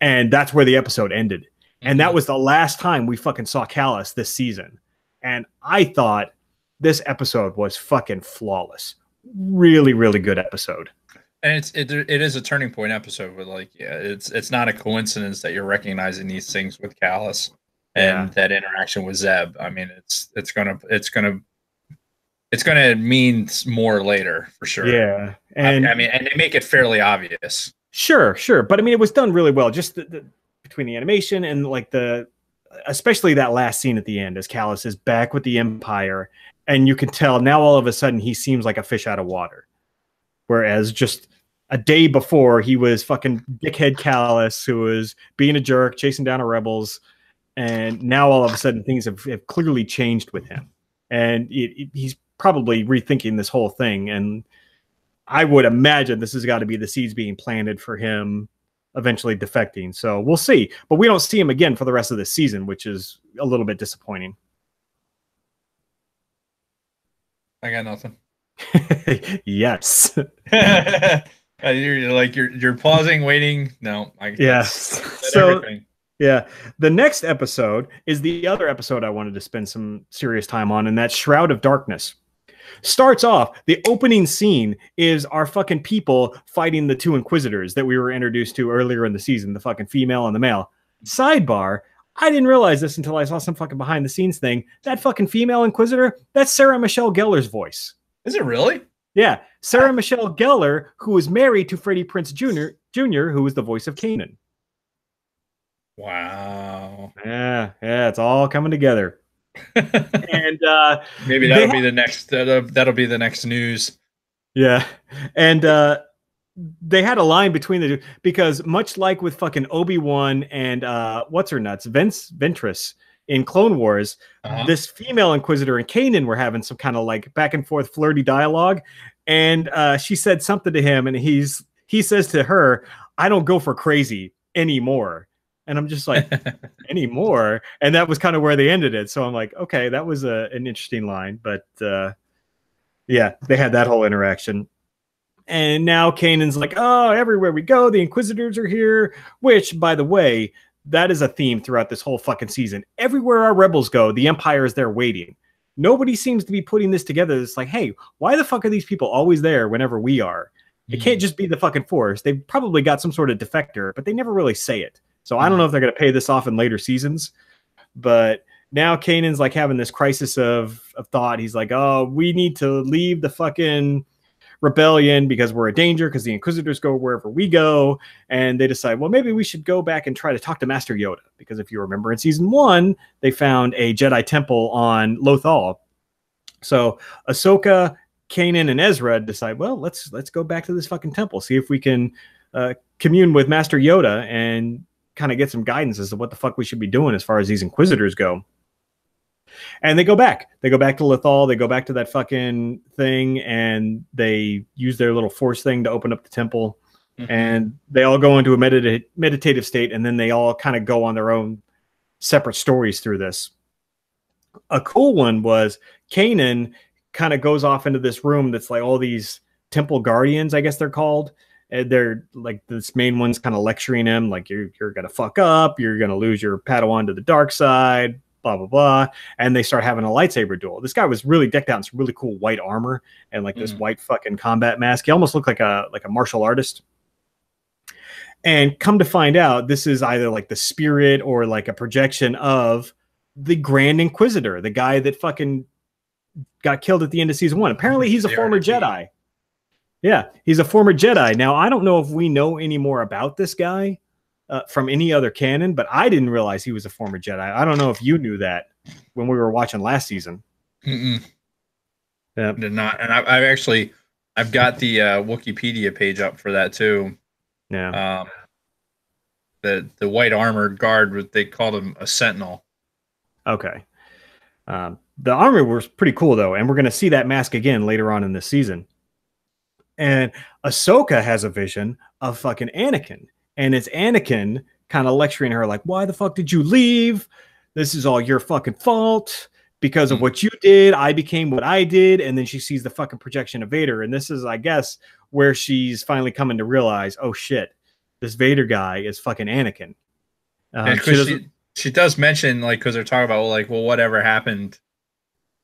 And that's where the episode ended. And that was the last time we fucking saw Callus this season. And I thought this episode was fucking flawless. Really, really good episode. And it is a turning point episode, with like, it's not a coincidence that you're recognizing these things with Callus and that interaction with Zeb. I mean, it's gonna mean more later for sure. Yeah, and I mean, and they make it fairly obvious. Sure, but I mean, it was done really well. Just between the animation and like especially that last scene at the end, as Callus is back with the Empire, and you can tell now all of a sudden he seems like a fish out of water. Whereas just a day before, he was fucking dickhead Callus, who was being a jerk, chasing down our rebels. And now all of a sudden things have clearly changed with him. And he's probably rethinking this whole thing. And I would imagine this has got to be the seeds being planted for him eventually defecting. So we'll see. But we don't see him again for the rest of the season, which is a little bit disappointing. I got nothing. Yes. you're pausing, waiting. No, yes. So everything. Yeah, the next episode is the other episode I wanted to spend some serious time on, and that's Shroud of Darkness. Starts off, the opening scene is our fucking people fighting the two Inquisitors that we were introduced to earlier in the season, the fucking female and the male. Sidebar, I didn't realize this until I saw some fucking behind the scenes thing. That fucking female Inquisitor, that's Sarah Michelle Gellar's voice. Is it really? Yeah. Sarah Michelle Gellar, who was married to Freddie Prinze Jr., who was the voice of Kanan. Wow. Yeah, it's all coming together. And maybe that'll be the next news. Yeah. And they had a line between the two because much like with fucking Obi-Wan and what's her nuts, Ventress in Clone Wars, this female Inquisitor and Kanan were having some kind of like back and forth flirty dialogue, and she said something to him, and he says to her, "I don't go for crazy anymore." And I'm just like, anymore? And that was kind of where they ended it. So I'm like, okay, that was an interesting line. But yeah, they had that whole interaction. And now Kanan's like, oh, everywhere we go, the Inquisitors are here. Which, by the way, that is a theme throughout this whole fucking season. Everywhere our rebels go, the Empire is there waiting. Nobody seems to be putting this together. It's like, hey, why the fuck are these people always there whenever we are? It can't just be the fucking Force. They've probably got some sort of defector, but they never really say it. So I don't know if they're going to pay this off in later seasons. But now Kanan's like having this crisis of thought. He's like, oh, we need to leave the fucking rebellion because we're a danger because the Inquisitors go wherever we go. And they decide, well, maybe we should go back and try to talk to Master Yoda. Because if you remember in season 1, they found a Jedi temple on Lothal. So Ahsoka, Kanan, and Ezra decide, well, let's go back to this fucking temple, see if we can commune with Master Yoda and kind of get some guidance as to what the fuck we should be doing as far as these Inquisitors go. And they go back to Lothal. They go back to that fucking thing, and they use their little force thing to open up the temple. And they all go into a meditative state, and then they all kind of go on their own separate stories through this. A cool one was Kanan kind of goes off into this room that's like all these temple guardians, I guess they're called. And they're like, this main one's kind of lecturing him, like, you're going to fuck up, you're going to lose your Padawan to the dark side, blah, blah, blah. And they start having a lightsaber duel. This guy was really decked out in some really cool white armor and like this white fucking combat mask. He almost looked like a martial artist. And come to find out, this is either like the spirit or like a projection of the Grand Inquisitor, the guy that fucking got killed at the end of season 1. Apparently he's a former Jedi. Yeah, he's a former Jedi. Now, I don't know if we know any more about this guy from any other canon, but I didn't realize he was a former Jedi. I don't know if you knew that when we were watching last season. Yeah. Did not. And I've got the Wikipedia page up for that too. Yeah. The white armored guard, they called him a sentinel. Okay. The armor was pretty cool though, and we're going to see that mask again later on in this season. And Ahsoka has a vision of fucking Anakin. And it's Anakin kind of lecturing her like, why the fuck did you leave? This is all your fucking fault. Because of what you did, I became what I did. And then she sees the fucking projection of Vader. And this is, I guess, where she's finally coming to realize, oh shit, this Vader guy is fucking Anakin. She does mention, like, because they're talking about, like, well, whatever happened,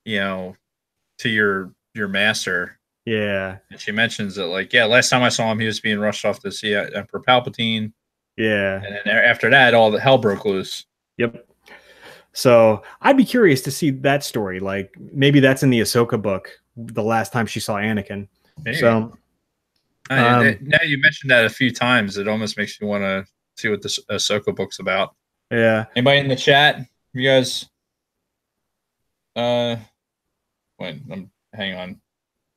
you know, to your master. Yeah. And she mentions that, like, yeah, last time I saw him, he was being rushed off to see Emperor Palpatine. Yeah. And then after that, all the hell broke loose. Yep. So I'd be curious to see that story. Like, maybe that's in the Ahsoka book, the last time she saw Anakin. Maybe. So now you mentioned that a few times. It almost makes me want to see what this Ahsoka book's about. Yeah. Anybody in the chat? You guys? Wait, hang on.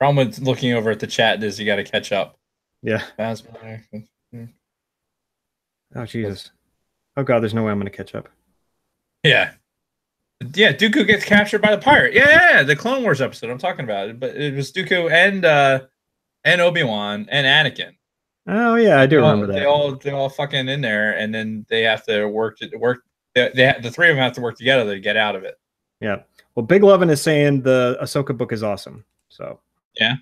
Problem with looking over at the chat is you got to catch up. Yeah. Oh, Jesus. Oh, God, there's no way I'm going to catch up. Yeah. Yeah, Dooku gets captured by the pirate. Yeah, the Clone Wars episode I'm talking about. But it was Dooku and Obi-Wan and Anakin. Oh, yeah, I do remember that. They all fucking in there, and then they have to work. The three of them have to work together to get out of it. Yeah. Well, Big Lovin' is saying the Ahsoka book is awesome. So. Yeah.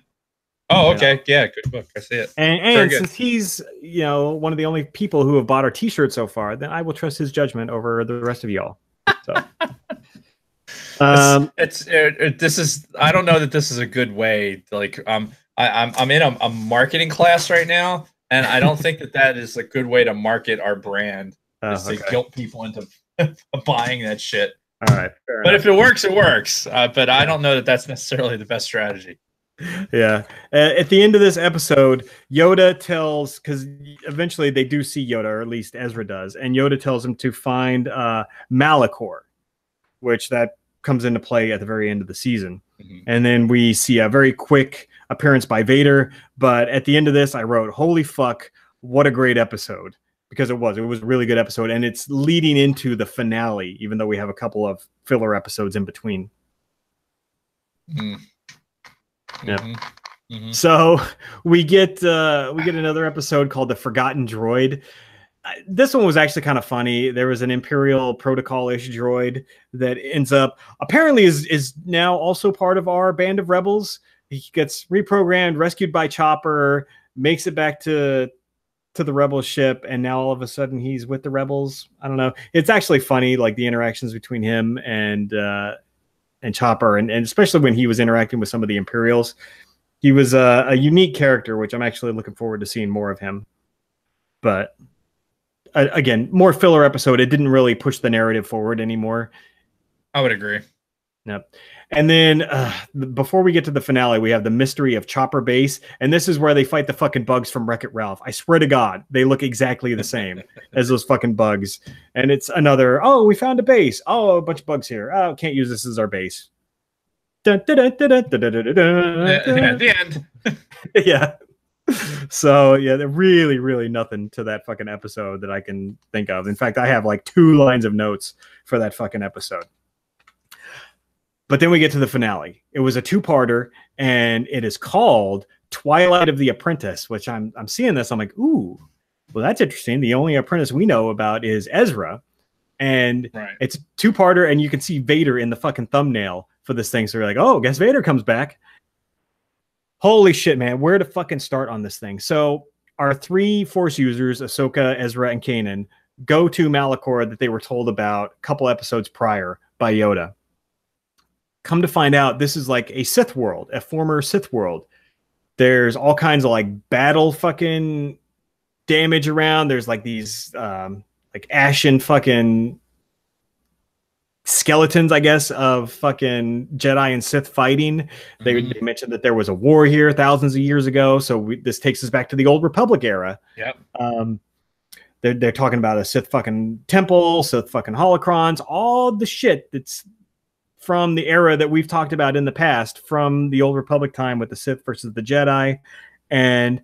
Oh, okay. Yeah, good book. I see it. And since he's, you know, one of the only people who have bought our T-shirt so far, then I will trust his judgment over the rest of y'all. So, this is. I don't know that this is a good way. Like, I'm in a marketing class right now, and I don't think that is a good way to market our brand. To guilt people into buying that shit. All right. But if it works, it works. But I don't know that that's necessarily the best strategy. Yeah. At the end of this episode, Yoda tells, because eventually they do see Yoda, or at least Ezra does, and Yoda tells him to find Malachor, which that comes into play at the very end of the season. And then we see a very quick appearance by Vader. But at the end of this, I wrote, holy fuck, what a great episode. Because it was a really good episode. And it's leading into the finale, even though we have a couple of filler episodes in between. Mm. Yeah. Mm-hmm. So we get another episode called The Forgotten Droid. This one was actually kind of funny. There was an Imperial protocol-ish droid that ends up apparently is now also part of our band of rebels. He gets reprogrammed, rescued by Chopper, makes it back to the rebel ship, and now all of a sudden he's with the rebels. I don't know. It's actually funny, like the interactions between him and Chopper, and especially when he was interacting with some of the Imperials. He was a unique character, which I'm actually looking forward to seeing more of him. But again, more filler episode. It didn't really push the narrative forward anymore. I would agree. Yep. And then before we get to the finale, we have the mystery of Chopper Base. And this is where they fight the fucking bugs from Wreck-It Ralph. I swear to God, they look exactly the same as those fucking bugs. And it's another, oh, we found a base. Oh, a bunch of bugs here. Oh, can't use this as our base. Dun, dun, dun, dun, dun, dun, dun, dun, at the end. Yeah. So yeah, really, really nothing to that fucking episode that I can think of. In fact, I have like 2 lines of notes for that fucking episode. But then we get to the finale. It was a 2-parter, and it is called Twilight of the Apprentice, which I'm seeing this. I'm like, ooh, well, that's interesting. The only apprentice we know about is Ezra. And It's a 2-parter, and you can see Vader in the fucking thumbnail for this thing. So you're like, oh, guess Vader comes back. Holy shit, man. Where to fucking start on this thing? So our 3 Force users, Ahsoka, Ezra, and Kanan, go to Malachor that they were told about a couple episodes prior by Yoda. Come to find out, this is like a Sith world, a former Sith world. There's all kinds of like battle fucking damage around. There's like these like ashen fucking skeletons, I guess, of fucking Jedi and Sith fighting. They mentioned that there was a war here thousands of years ago. So this takes us back to the Old Republic era. Yep. They're talking about a Sith fucking temple, Sith fucking holocrons, all the shit that's from the era that we've talked about in the past, from the Old Republic time with the Sith versus the Jedi. And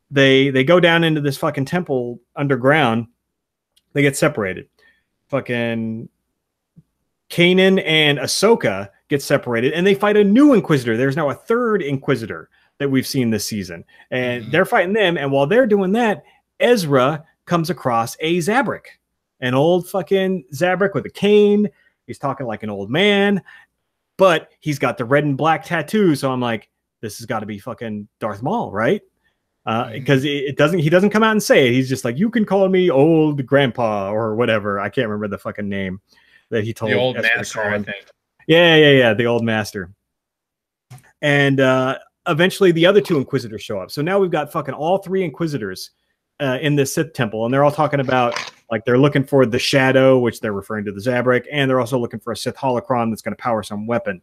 they go down into this fucking temple underground. They get separated. Fucking Kanan and Ahsoka get separated, and they fight a new Inquisitor. There's now a 3rd Inquisitor that we've seen this season. And they're fighting them. And while they're doing that, Ezra comes across a Zabrak, an old fucking Zabrak with a cane. He's talking like an old man, but he's got the red and black tattoo. So I'm like, this has got to be fucking Darth Maul, right? Because he doesn't come out and say it. He's just like, you can call me old grandpa or whatever. I can't remember the fucking name that he told. The old master, I think. Yeah. The old master. And eventually the other 2 Inquisitors show up. So now we've got fucking all 3 Inquisitors in the Sith temple, and they're all talking about, like, they're looking for the Shadow, which they're referring to the Zabrak, and they're also looking for a Sith holocron that's going to power some weapon.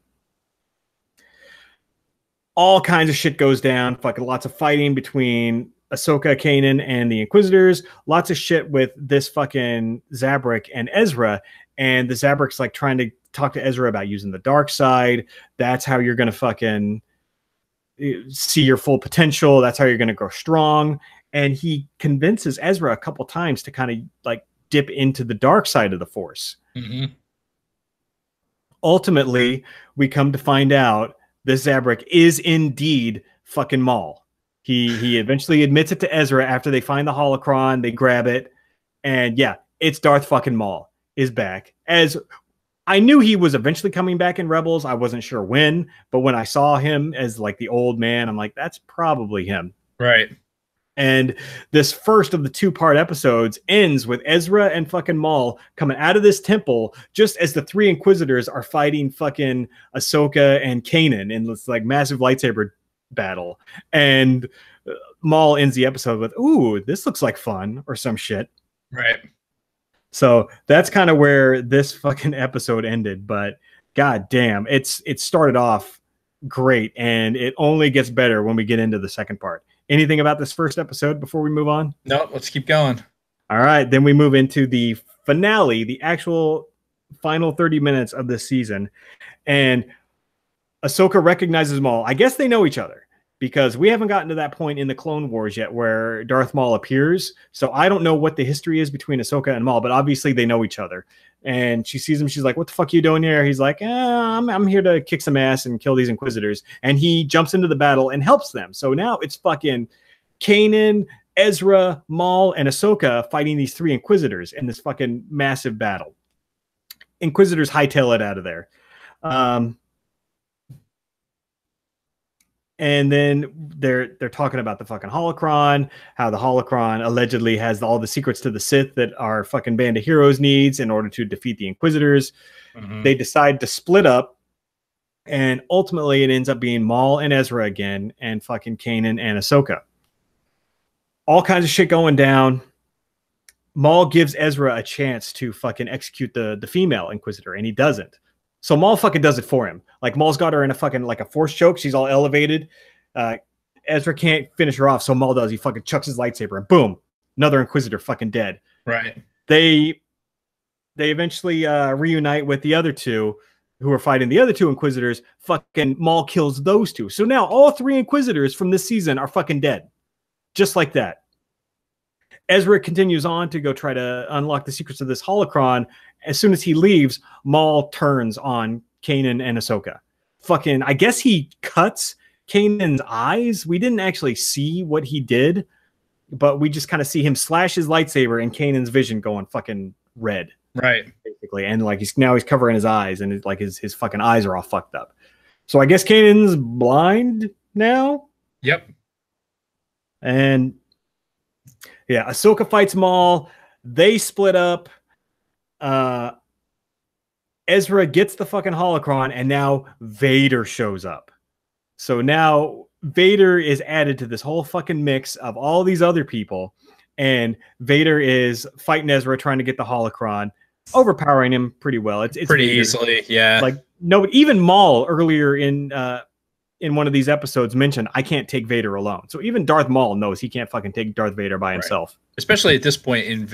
All kinds of shit goes down. Fucking lots of fighting between Ahsoka, Kanan, and the Inquisitors. Lots of shit with this fucking Zabrak and Ezra, and the Zabrak's like trying to talk to Ezra about using the dark side. That's how you're going to fucking see your full potential. That's how you're going to grow strong. And he convinces Ezra a couple times to kind of like dip into the dark side of the Force. Ultimately, we come to find out this Zabrak is indeed fucking Maul. He eventually admits it to Ezra after they find the holocron. They grab it, and yeah, it's Darth fucking Maul is back. As I knew he was eventually coming back in Rebels. I wasn't sure when, but when I saw him as like the old man, I'm like, that's probably him. Right. And this first of the 2-part episodes ends with Ezra and fucking Maul coming out of this temple just as the 3 Inquisitors are fighting fucking Ahsoka and Kanan in this like massive lightsaber battle. And Maul ends the episode with, ooh, this looks like fun, or some shit. Right. So that's kind of where this fucking episode ended. But god damn, it started off great, and it only gets better when we get into the second part. Anything about this first episode before we move on? No, let's keep going. All right, then we move into the finale, the actual final 30 minutes of this season. And Ahsoka recognizes Maul. I guess they know each other. because we haven't gotten to that point in the Clone Wars yet where Darth Maul appears. So I don't know what the history is between Ahsoka and Maul, but obviously they know each other. And she sees him. She's like, "What the fuck are you doing here?" He's like, I'm here to kick some ass and kill these Inquisitors." And he jumps into the battle and helps them. So now it's fucking Kanan, Ezra, Maul, and Ahsoka fighting these 3 Inquisitors in this fucking massive battle. Inquisitors hightail it out of there. And then they're talking about the fucking holocron, how the holocron allegedly has all the secrets to the Sith that our fucking band of heroes needs in order to defeat the Inquisitors. Mm-hmm. They decide to split up, and ultimately it ends up being Maul and Ezra again, and fucking Kanan and Ahsoka. All kinds of shit going down. Maul gives Ezra a chance to fucking execute the female Inquisitor, and he doesn't. So Maul fucking does it for him. Like, Maul's got her in a fucking, like, a force choke. She's all elevated. Ezra can't finish her off, so Maul does. He fucking chucks his lightsaber, and boom, another Inquisitor fucking dead. Right. They eventually reunite with the other 2 who are fighting the other 2 Inquisitors. Fucking Maul kills those 2. So now all 3 Inquisitors from this season are fucking dead. Just like that. Ezra continues on to go try to unlock the secrets of this holocron. As soon as he leaves, Maul turns on Kanan and Ahsoka. Fucking, I guess he cuts Kanan's eyes. We didn't actually see what he did, but we just kind of see him slash his lightsaber and Kanan's vision going fucking red. Right. Basically. And like he's covering his eyes, and like his fucking eyes are all fucked up. So I guess Kanan's blind now. Yep. And yeah, Ahsoka fights Maul. They split up. Ezra gets the fucking holocron, and now Vader shows up. So now Vader is added to this whole fucking mix of all these other people, and Vader is fighting Ezra, trying to get the holocron, overpowering him pretty well. It's pretty Vader. Easily, yeah. Like, no, even Maul earlier in one of these episodes mentioned, "I can't take Vader alone." So even Darth Maul knows he can't fucking take Darth Vader by himself. Right. Especially at this point,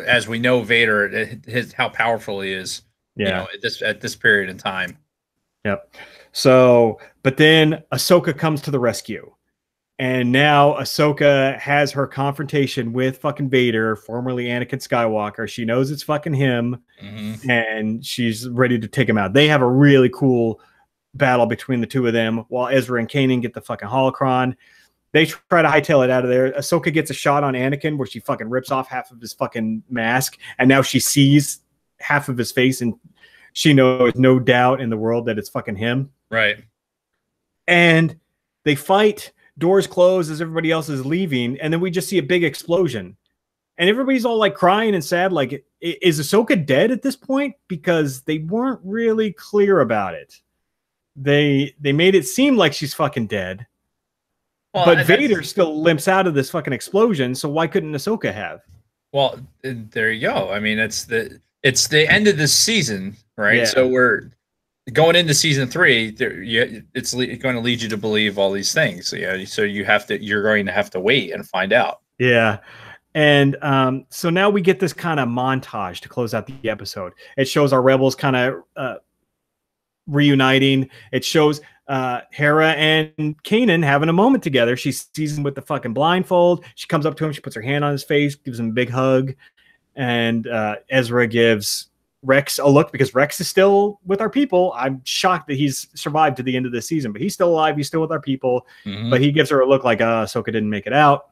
as we know, Vader, how powerful he is. Yeah. At this period in time. Yep. So, but then Ahsoka comes to the rescue, and now Ahsoka has her confrontation with fucking Vader, formerly Anakin Skywalker. She knows it's fucking him, and she's ready to take him out. They have a really cool battle between the 2 of them, while Ezra and Kanan get the fucking holocron. They try to hightail it out of there. Ahsoka gets a shot on Anakin where she fucking rips off half of his fucking mask, and now she sees half of his face, and she knows no doubt in the world that it's fucking him. Right. And they fight, doors close as everybody else is leaving, and then we just see a big explosion. And everybody's all like crying and sad. Like, is Ahsoka dead at this point? Because they weren't really clear about it. They made it seem like she's fucking dead. Well, but Vader still limps out of this fucking explosion, so why couldn't Ahsoka have? Well, there you go. I mean, it's the end of this season, right? Yeah. So we're going into season 3. It's going to lead you to believe all these things. So, yeah, so you're going to have to wait and find out. Yeah. And so now we get this kind of montage to close out the episode. It shows our rebels kind of reuniting. It shows Hera and Kanan having a moment together. She sees him with the fucking blindfold. She comes up to him. She puts her hand on his face, gives him a big hug. And Ezra gives Rex a look, because Rex is still with our people. I'm shocked that he's survived to the end of this season, but he's still alive. He's still with our people. But he gives her a look like, Ahsoka didn't make it out.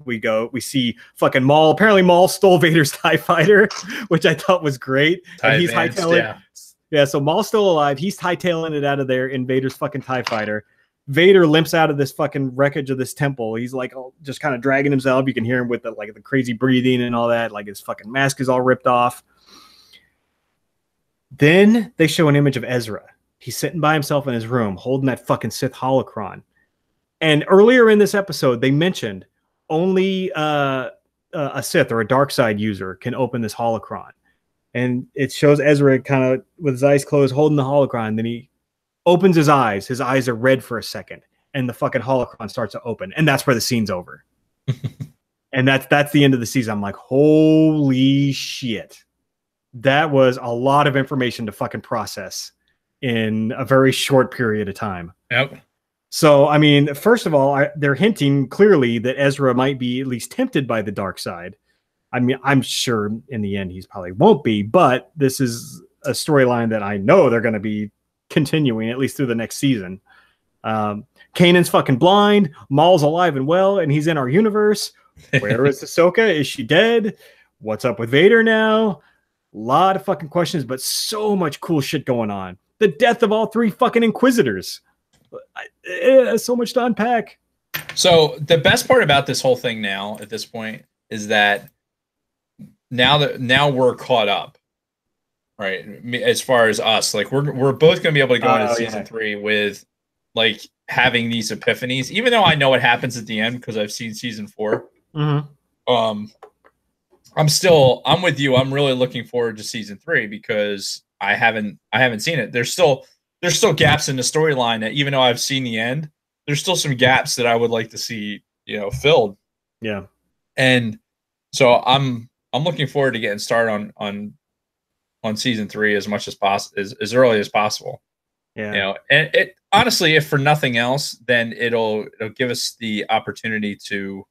We see fucking Maul. Apparently Maul stole Vader's TIE fighter, which I thought was great. And he's hightailing. Yeah, so Maul's still alive. He's hightailing it out of there in Vader's fucking TIE fighter. Vader limps out of this fucking wreckage of this temple. He's like just kind of dragging himself. You can hear him with the crazy breathing and all that. Like, his fucking mask is all ripped off. Then they show an image of Ezra. He's sitting by himself in his room holding that fucking Sith holocron. And earlier in this episode, they mentioned only a Sith or a dark side user can open this holocron. And it shows Ezra kind of with his eyes closed holding the holocron. Then he opens his eyes. His eyes are red for a second, and the fucking holocron starts to open. And that's where the scene's over. And that's the end of the season. I'm like, holy shit. That was a lot of information to fucking process in a very short period of time. Yep. So, I mean, first of all, they're hinting clearly that Ezra might be at least tempted by the dark side. I mean, I'm sure in the end he's probably won't be, but this is a storyline that I know they're going to be continuing at least through the next season. Kanan's fucking blind, Maul's alive and well, and he's in our universe. Where is Ahsoka? Is she dead? What's up with Vader now? A lot of fucking questions, but so much cool shit going on. The death of all 3 fucking Inquisitors. So much to unpack. So the best part about this whole thing now at this point is that now we're caught up, right? As far as us, like we're both going to be able to go into season 3 with like having these epiphanies, even though I know what happens at the end because I've seen season 4. Mm-hmm. I'm with you. I'm really looking forward to season 3 because I haven't seen it. There's still gaps in the storyline that even though I've seen the end, there's still some gaps that I would like to see, filled. Yeah. And so I'm looking forward to getting started on season 3 as much as possible, as early as possible. Yeah. And it honestly, if for nothing else, then it'll give us the opportunity to,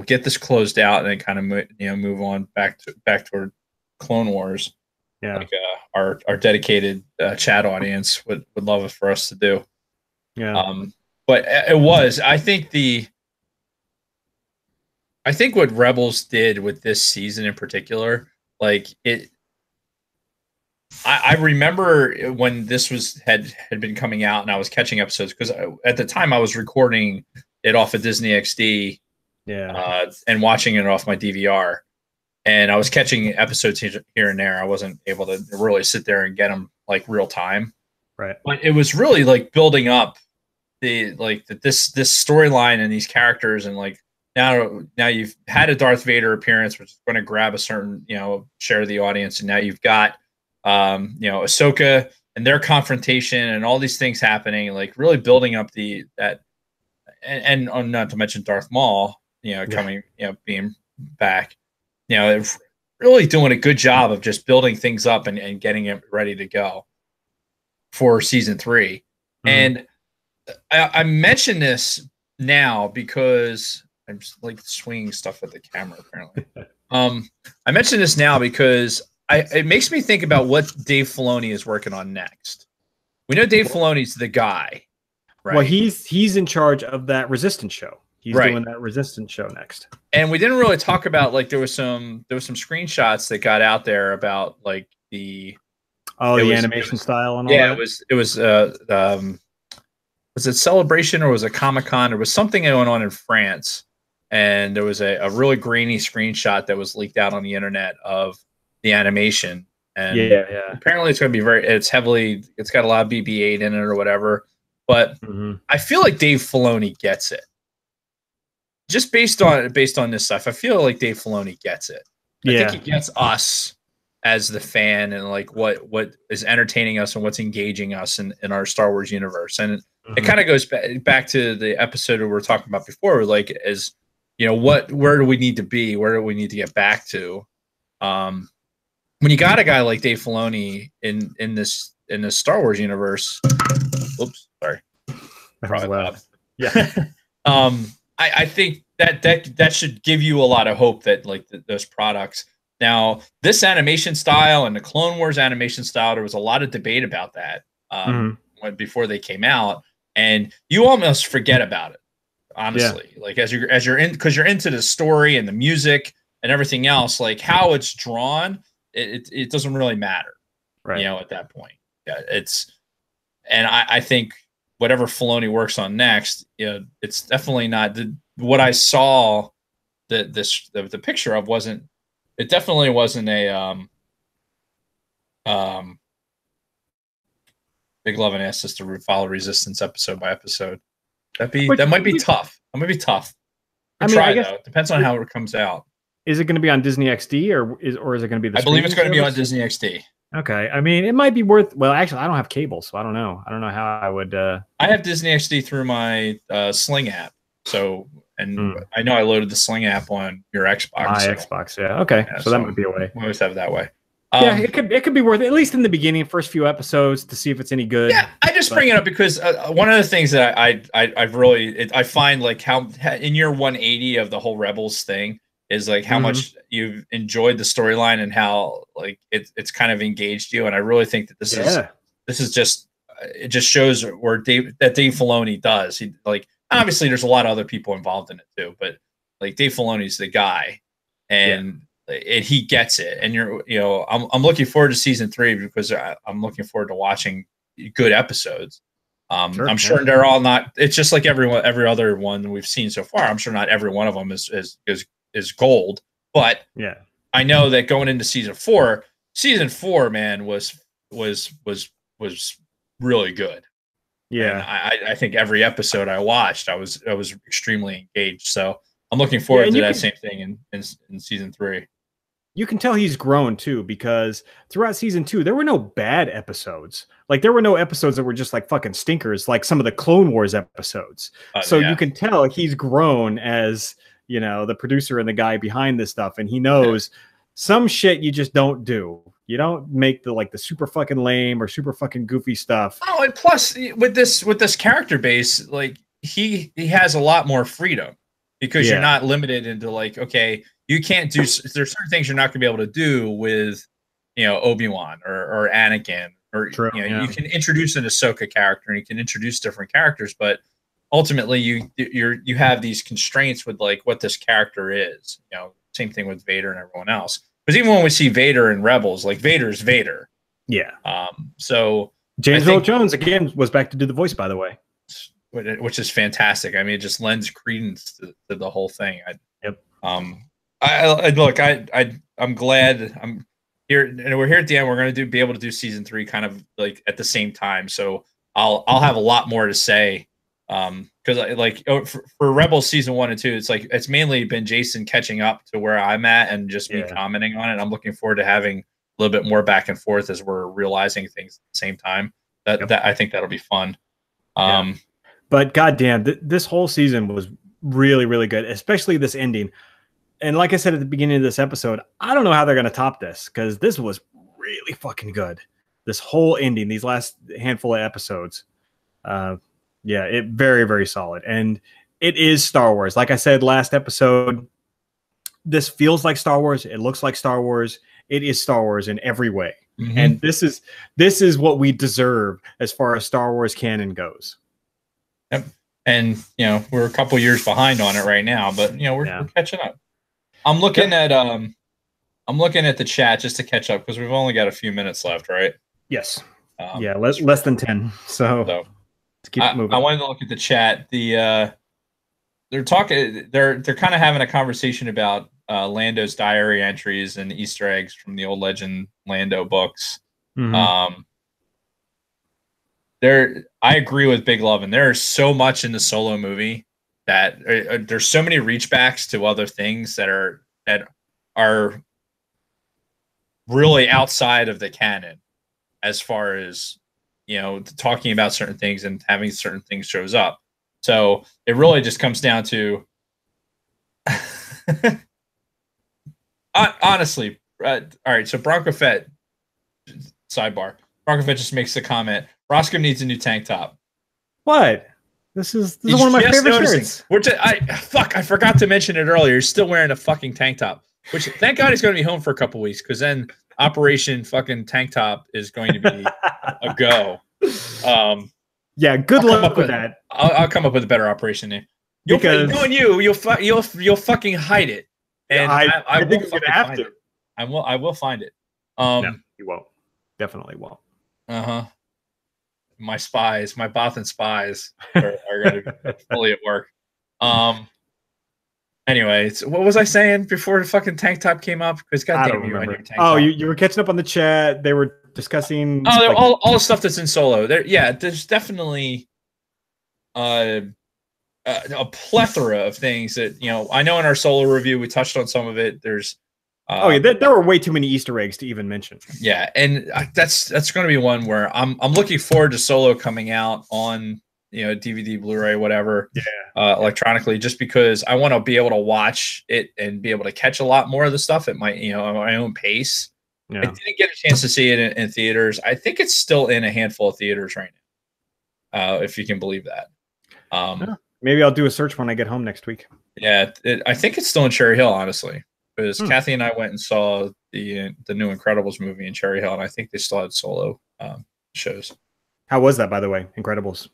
get this closed out and then kind of move on back toward Clone Wars. Yeah. Like our dedicated chat audience would love it for us to do. Yeah. But it was, I think what Rebels did with this season in particular, like it. I remember when this had been coming out and I was catching episodes because at the time I was recording it off of Disney XD, and watching it off my DVR, and I was catching episodes here and there. I wasn't able to really sit there and get them like real time, right? But it was really like building up this storyline and these characters, and like now you've had a Darth Vader appearance, which is going to grab a certain share of the audience, and now you've got Ahsoka and their confrontation and all these things happening, like really building up and not to mention Darth Maul, coming, being back, really doing a good job of just building things up and getting it ready to go for season 3. Mm-hmm. And I mention this now because I'm just like swinging stuff at the camera apparently. I mention this now because it makes me think about what Dave Filoni is working on next. We know Dave Filoni's the guy, right? Well, he's in charge of that Resistance show. He's doing that Resistance show next. And we didn't really talk about like there was some screenshots that got out there about like the animation style and all that. It was it Celebration or was it Comic-Con? There was something going on in France, and there was a really grainy screenshot that was leaked out on the internet of the animation, and apparently it's going to be it's got a lot of BB-8 in it or whatever, but I feel like Dave Filoni gets it just based on this stuff. I feel like Dave Filoni gets it. I think he gets us as the fan and like what is entertaining us and what's engaging us in our Star Wars universe. And it kind of goes back to the episode we were talking about before, like as where do we need to be? Where do we need to get back to? When you got a guy like Dave Filoni in this Star Wars universe, oops, sorry, probably loud. Yeah. I think that should give you a lot of hope that like those products. Now, this animation style and the Clone Wars animation style, there was a lot of debate about that before they came out, and you almost forget about it, honestly. Yeah. Like as you're in, because you're into the story and the music and everything else, like how it's drawn. It doesn't really matter, right? At that point, and I think whatever Filoni works on next, it's definitely not what I saw. The picture of wasn't. It definitely wasn't a Big Love and asked us to follow Resistance episode by episode. That might be tough. That might be tough. I guess though. It depends on how it comes out. Is it going to be on Disney XD or is it going to be the? I believe it's going to be on Disney XD. Okay, I mean it might be worth. Well, actually, I don't have cable, so I don't know. I don't know how I would. I have Disney XD through my Sling app, so I know I loaded the Sling app on your Xbox. My Xbox, yeah. Okay, yeah, so that might be a way. We always have it that way. Yeah, it could be worth it, at least in the beginning, first few episodes, to see if it's any good. Yeah, I just bring it up because one of the things that I find like how in year 180 of the whole Rebels thing is like how much you've enjoyed the storyline and how like it's kind of engaged you, and I really think that this is just it just shows where Dave Filoni does. He like obviously there's a lot of other people involved in it too, but like Dave Filoni's the guy, and he gets it. And I'm looking forward to season 3 because I'm looking forward to watching good episodes. I'm sure they're all not. It's just like every other one we've seen so far. I'm sure not every one of them is gold, but I know that going into season 4, man, was really good. Yeah, and I think every episode I watched, I was extremely engaged. So I'm looking forward to that same thing in season 3. You can tell he's grown too, because throughout season 2, there were no bad episodes. Like there were no episodes that were just like fucking stinkers, like some of the Clone Wars episodes. So you can tell he's grown as, the producer and the guy behind this stuff. And he knows some shit you just don't do. You don't make the super fucking lame or super fucking goofy stuff. Oh, and plus with this character base, like he has a lot more freedom because you're not limited into like, okay, you can't do. There's certain things you're not going to be able to do with, Obi-Wan or Anakin, or you can introduce an Ahsoka character and you can introduce different characters, but ultimately you have these constraints with like what this character is. Same thing with Vader and everyone else. Because even when we see Vader in Rebels, like Vader's Vader. Yeah. So James Earl Jones again was back to do the voice, by the way, which is fantastic. I mean, it just lends credence to the whole thing. I'm glad I'm here, and we're here at the end. We're going to be able to do season 3 kind of like at the same time. So I'll have a lot more to say. Because for Rebels season 1 and 2, it's mainly been Jason catching up to where I'm at and just me commenting on it. I'm looking forward to having a little bit more back and forth as we're realizing things at the same time. That I think that'll be fun. But goddamn, this whole season was really, really good, especially this ending. And like I said at the beginning of this episode, I don't know how they're going to top this, because this was really fucking good. This whole ending, these last handful of episodes. It very, very solid. And it is Star Wars. Like I said last episode, this feels like Star Wars. It looks like Star Wars. It is Star Wars in every way. And this is what we deserve as far as Star Wars canon goes. Yep. And we're a couple years behind on it right now, but we're catching up. I'm looking at the chat just to catch up because we've only got a few minutes left, right? Yes. Less than 10. So let's keep it moving. I wanted to look at the chat. They're talking. They're kind of having a conversation about Lando's diary entries and Easter eggs from the old Legend Lando books. I agree with Big Love, and there is so much in the Solo movie that there's so many reachbacks to other things that are really outside of the canon, as far as talking about certain things and having certain things shows up. So it really just comes down to honestly. All right, so Bronco Fett, sidebar. Bronco Fett just makes the comment: Roscoe needs a new tank top. What? This is one of my favorite shirts. I forgot to mention it earlier. He's still wearing a fucking tank top. Which, thank God, he's going to be home for a couple weeks, because then Operation fucking Tank Top is going to be a go. Good luck with that. I'll come up with a better operation name. You'll fucking hide it, and I think you're gonna have to. I will find it. No, you won't. Definitely won't. My Bothan spies are going to be fully at work. Anyways, what was I saying before the fucking tank top came up? Because goddamn, you were you were catching up on the chat. They were discussing all the stuff that's in Solo. There's definitely a plethora of things that I know in our Solo review we touched on some of it. There's there were way too many Easter eggs to even mention. Yeah, and that's going to be one where I'm looking forward to Solo coming out on DVD, Blu-ray, whatever, electronically, just because I want to be able to watch it and be able to catch a lot more of the stuff at my my own pace. Yeah. I didn't get a chance to see it in theaters. I think it's still in a handful of theaters right now, if you can believe that. Maybe I'll do a search when I get home next week. Yeah, I think it's still in Cherry Hill, honestly, because Kathy and I went and saw the new Incredibles movie in Cherry Hill, and I think they still had solo shows. How was that, by the way, Incredibles?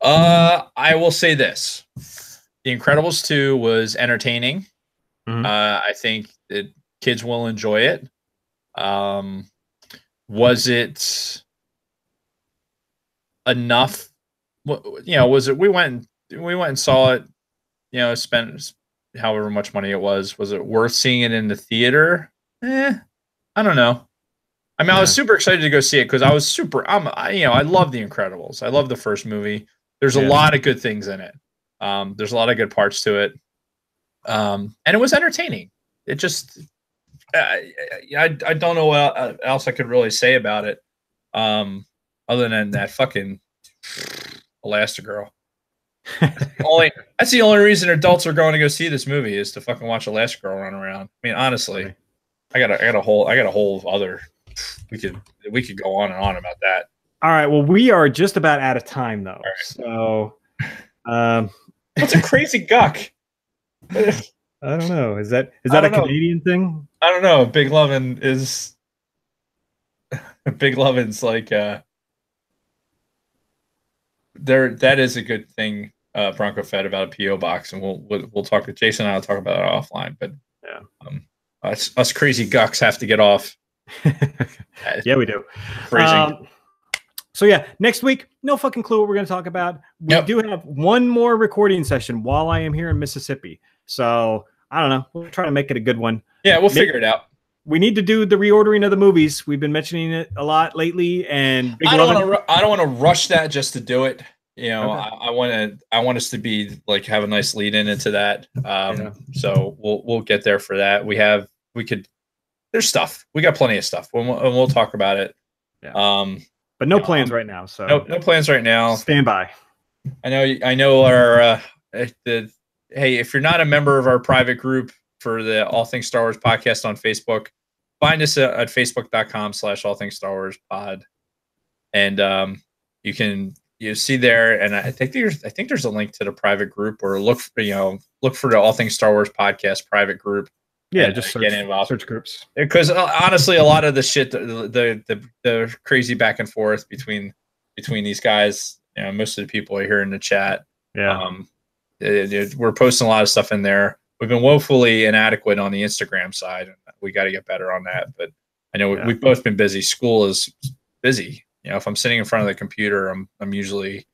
I will say this: The Incredibles 2 was entertaining. I think that kids will enjoy it. Was it enough? Was it? We went and saw it. Spent however much money it was. Was it worth seeing it in the theater? I don't know. I mean, I was super excited to go see it because I was I love The Incredibles. I love the first movie. There's a lot of good things in it. There's a lot of good parts to it. And it was entertaining. It just, I don't know what else I could really say about it. Other than that fucking Elastigirl. That's the only reason adults are going to go see this movie is to fucking watch Elastigirl run around. I mean, honestly, I got a whole other. We could go on and on about that. All right. Well, we are just about out of time, though. Right. So, what's a crazy guck? I don't know. Is that a Canadian thing? I don't know. Big Lovin' is Big Lovin's like there. That is a good thing. Bronco Fed about a PO box, and we'll talk to Jason and I'll talk about it offline. But us crazy gucks have to get off. Yeah, we do. Phrasing. So yeah, next week, no fucking clue what we're going to talk about. We do have one more recording session while I am here in Mississippi. So I don't know. We'll try to make it a good one. Yeah, we'll figure it out. We need to do the reordering of the movies. We've been mentioning it a lot lately, and I don't want to rush that just to do it. I want us to be like have a nice lead into that. So we'll get there for that. There's stuff. We got plenty of stuff. We'll talk about it. Yeah. But no plans right now. So no plans right now. Stand by. I know our hey, if you're not a member of our private group for the All Things Star Wars podcast on Facebook, find us at facebook.com/All Things Star Wars pod. And you can see there, and I think there's a link to the private group, or look for the All Things Star Wars podcast private group. Yeah, just search groups. Because honestly, a lot of the shit, the crazy back and forth between these guys, most of the people are here in the chat. Yeah, we're posting a lot of stuff in there. We've been woefully inadequate on the Instagram side, and we got to get better on that. But I know we've both been busy. School is busy. If I'm sitting in front of the computer, I'm usually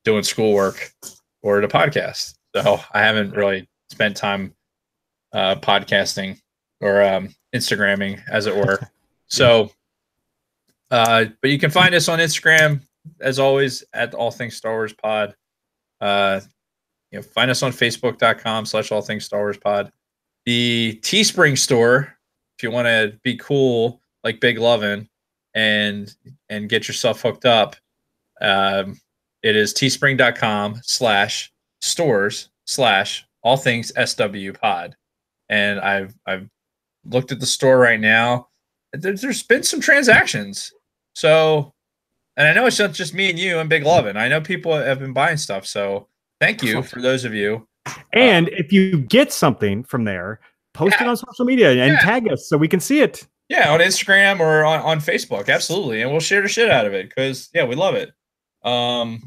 doing schoolwork or the podcast. So I haven't really spent time podcasting or Instagramming, as it were. So, but you can find us on Instagram as always at All Things Star Wars Pod. Find us on Facebook.com/All Things Star Wars Pod. The Teespring store, if you want to be cool like Big Lovin' and get yourself hooked up, it is teespring.com/stores/All Things SW Pod. And I've looked at the store right now. There's been some transactions. So, and I know it's not just me and you and Big Lovin'. I know people have been buying stuff. So thank you for those of you. And if you get something from there, post it on social media and tag us so we can see it. Yeah, on Instagram or on Facebook. Absolutely. And we'll share the shit out of it because, we love it. And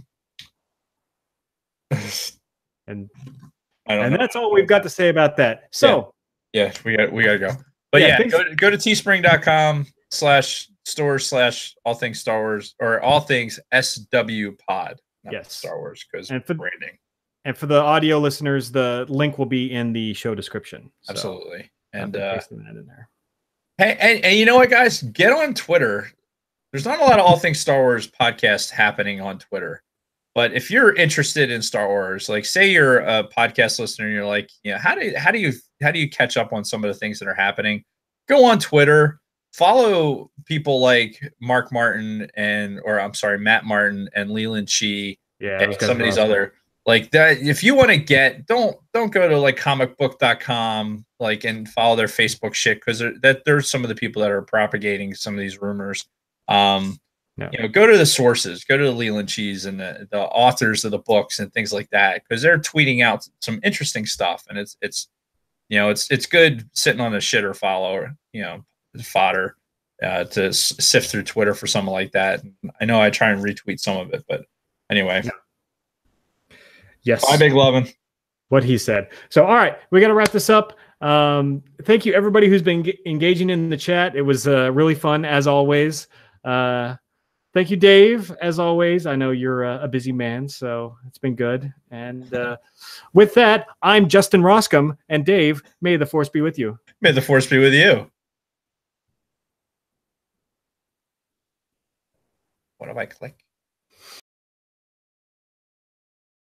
that's all we've got to say about that. So we got to go. But go to teespring.com/stores/All Things Star Wars or All Things SW Pod. Star Wars, because branding. And for the audio listeners, the link will be in the show description. So absolutely. And pasting that in there. Hey, and you know what, guys? Get on Twitter. There's not a lot of All Things Star Wars podcasts happening on Twitter. But if you're interested in Star Wars, like say you're a podcast listener and you're like, how do you catch up on some of the things that are happening? Go on Twitter, follow people like Matt Martin and Leland Chee, and some of these other like that. If you want to get, don't go to like comicbook.com like and follow their Facebook shit, because there's some of the people that are propagating some of these rumors. You know, go to the sources, go to the Leland Cheese and the authors of the books and things like that, because they're tweeting out some interesting stuff, and it's you know, it's good sitting on a shitter follower, you know, fodder to sift through Twitter for something like that. I know I try and retweet some of it, but anyway. Yeah. Yes. Bye, Big Lovin'. What he said. So, all right, we got to wrap this up. Thank you, everybody who's been engaging in the chat. It was really fun, as always. Thank you, Dave, as always. I know you're a busy man, so it's been good. And with that, I'm Justin Roskam, and Dave, may the force be with you. May the force be with you. What do I click?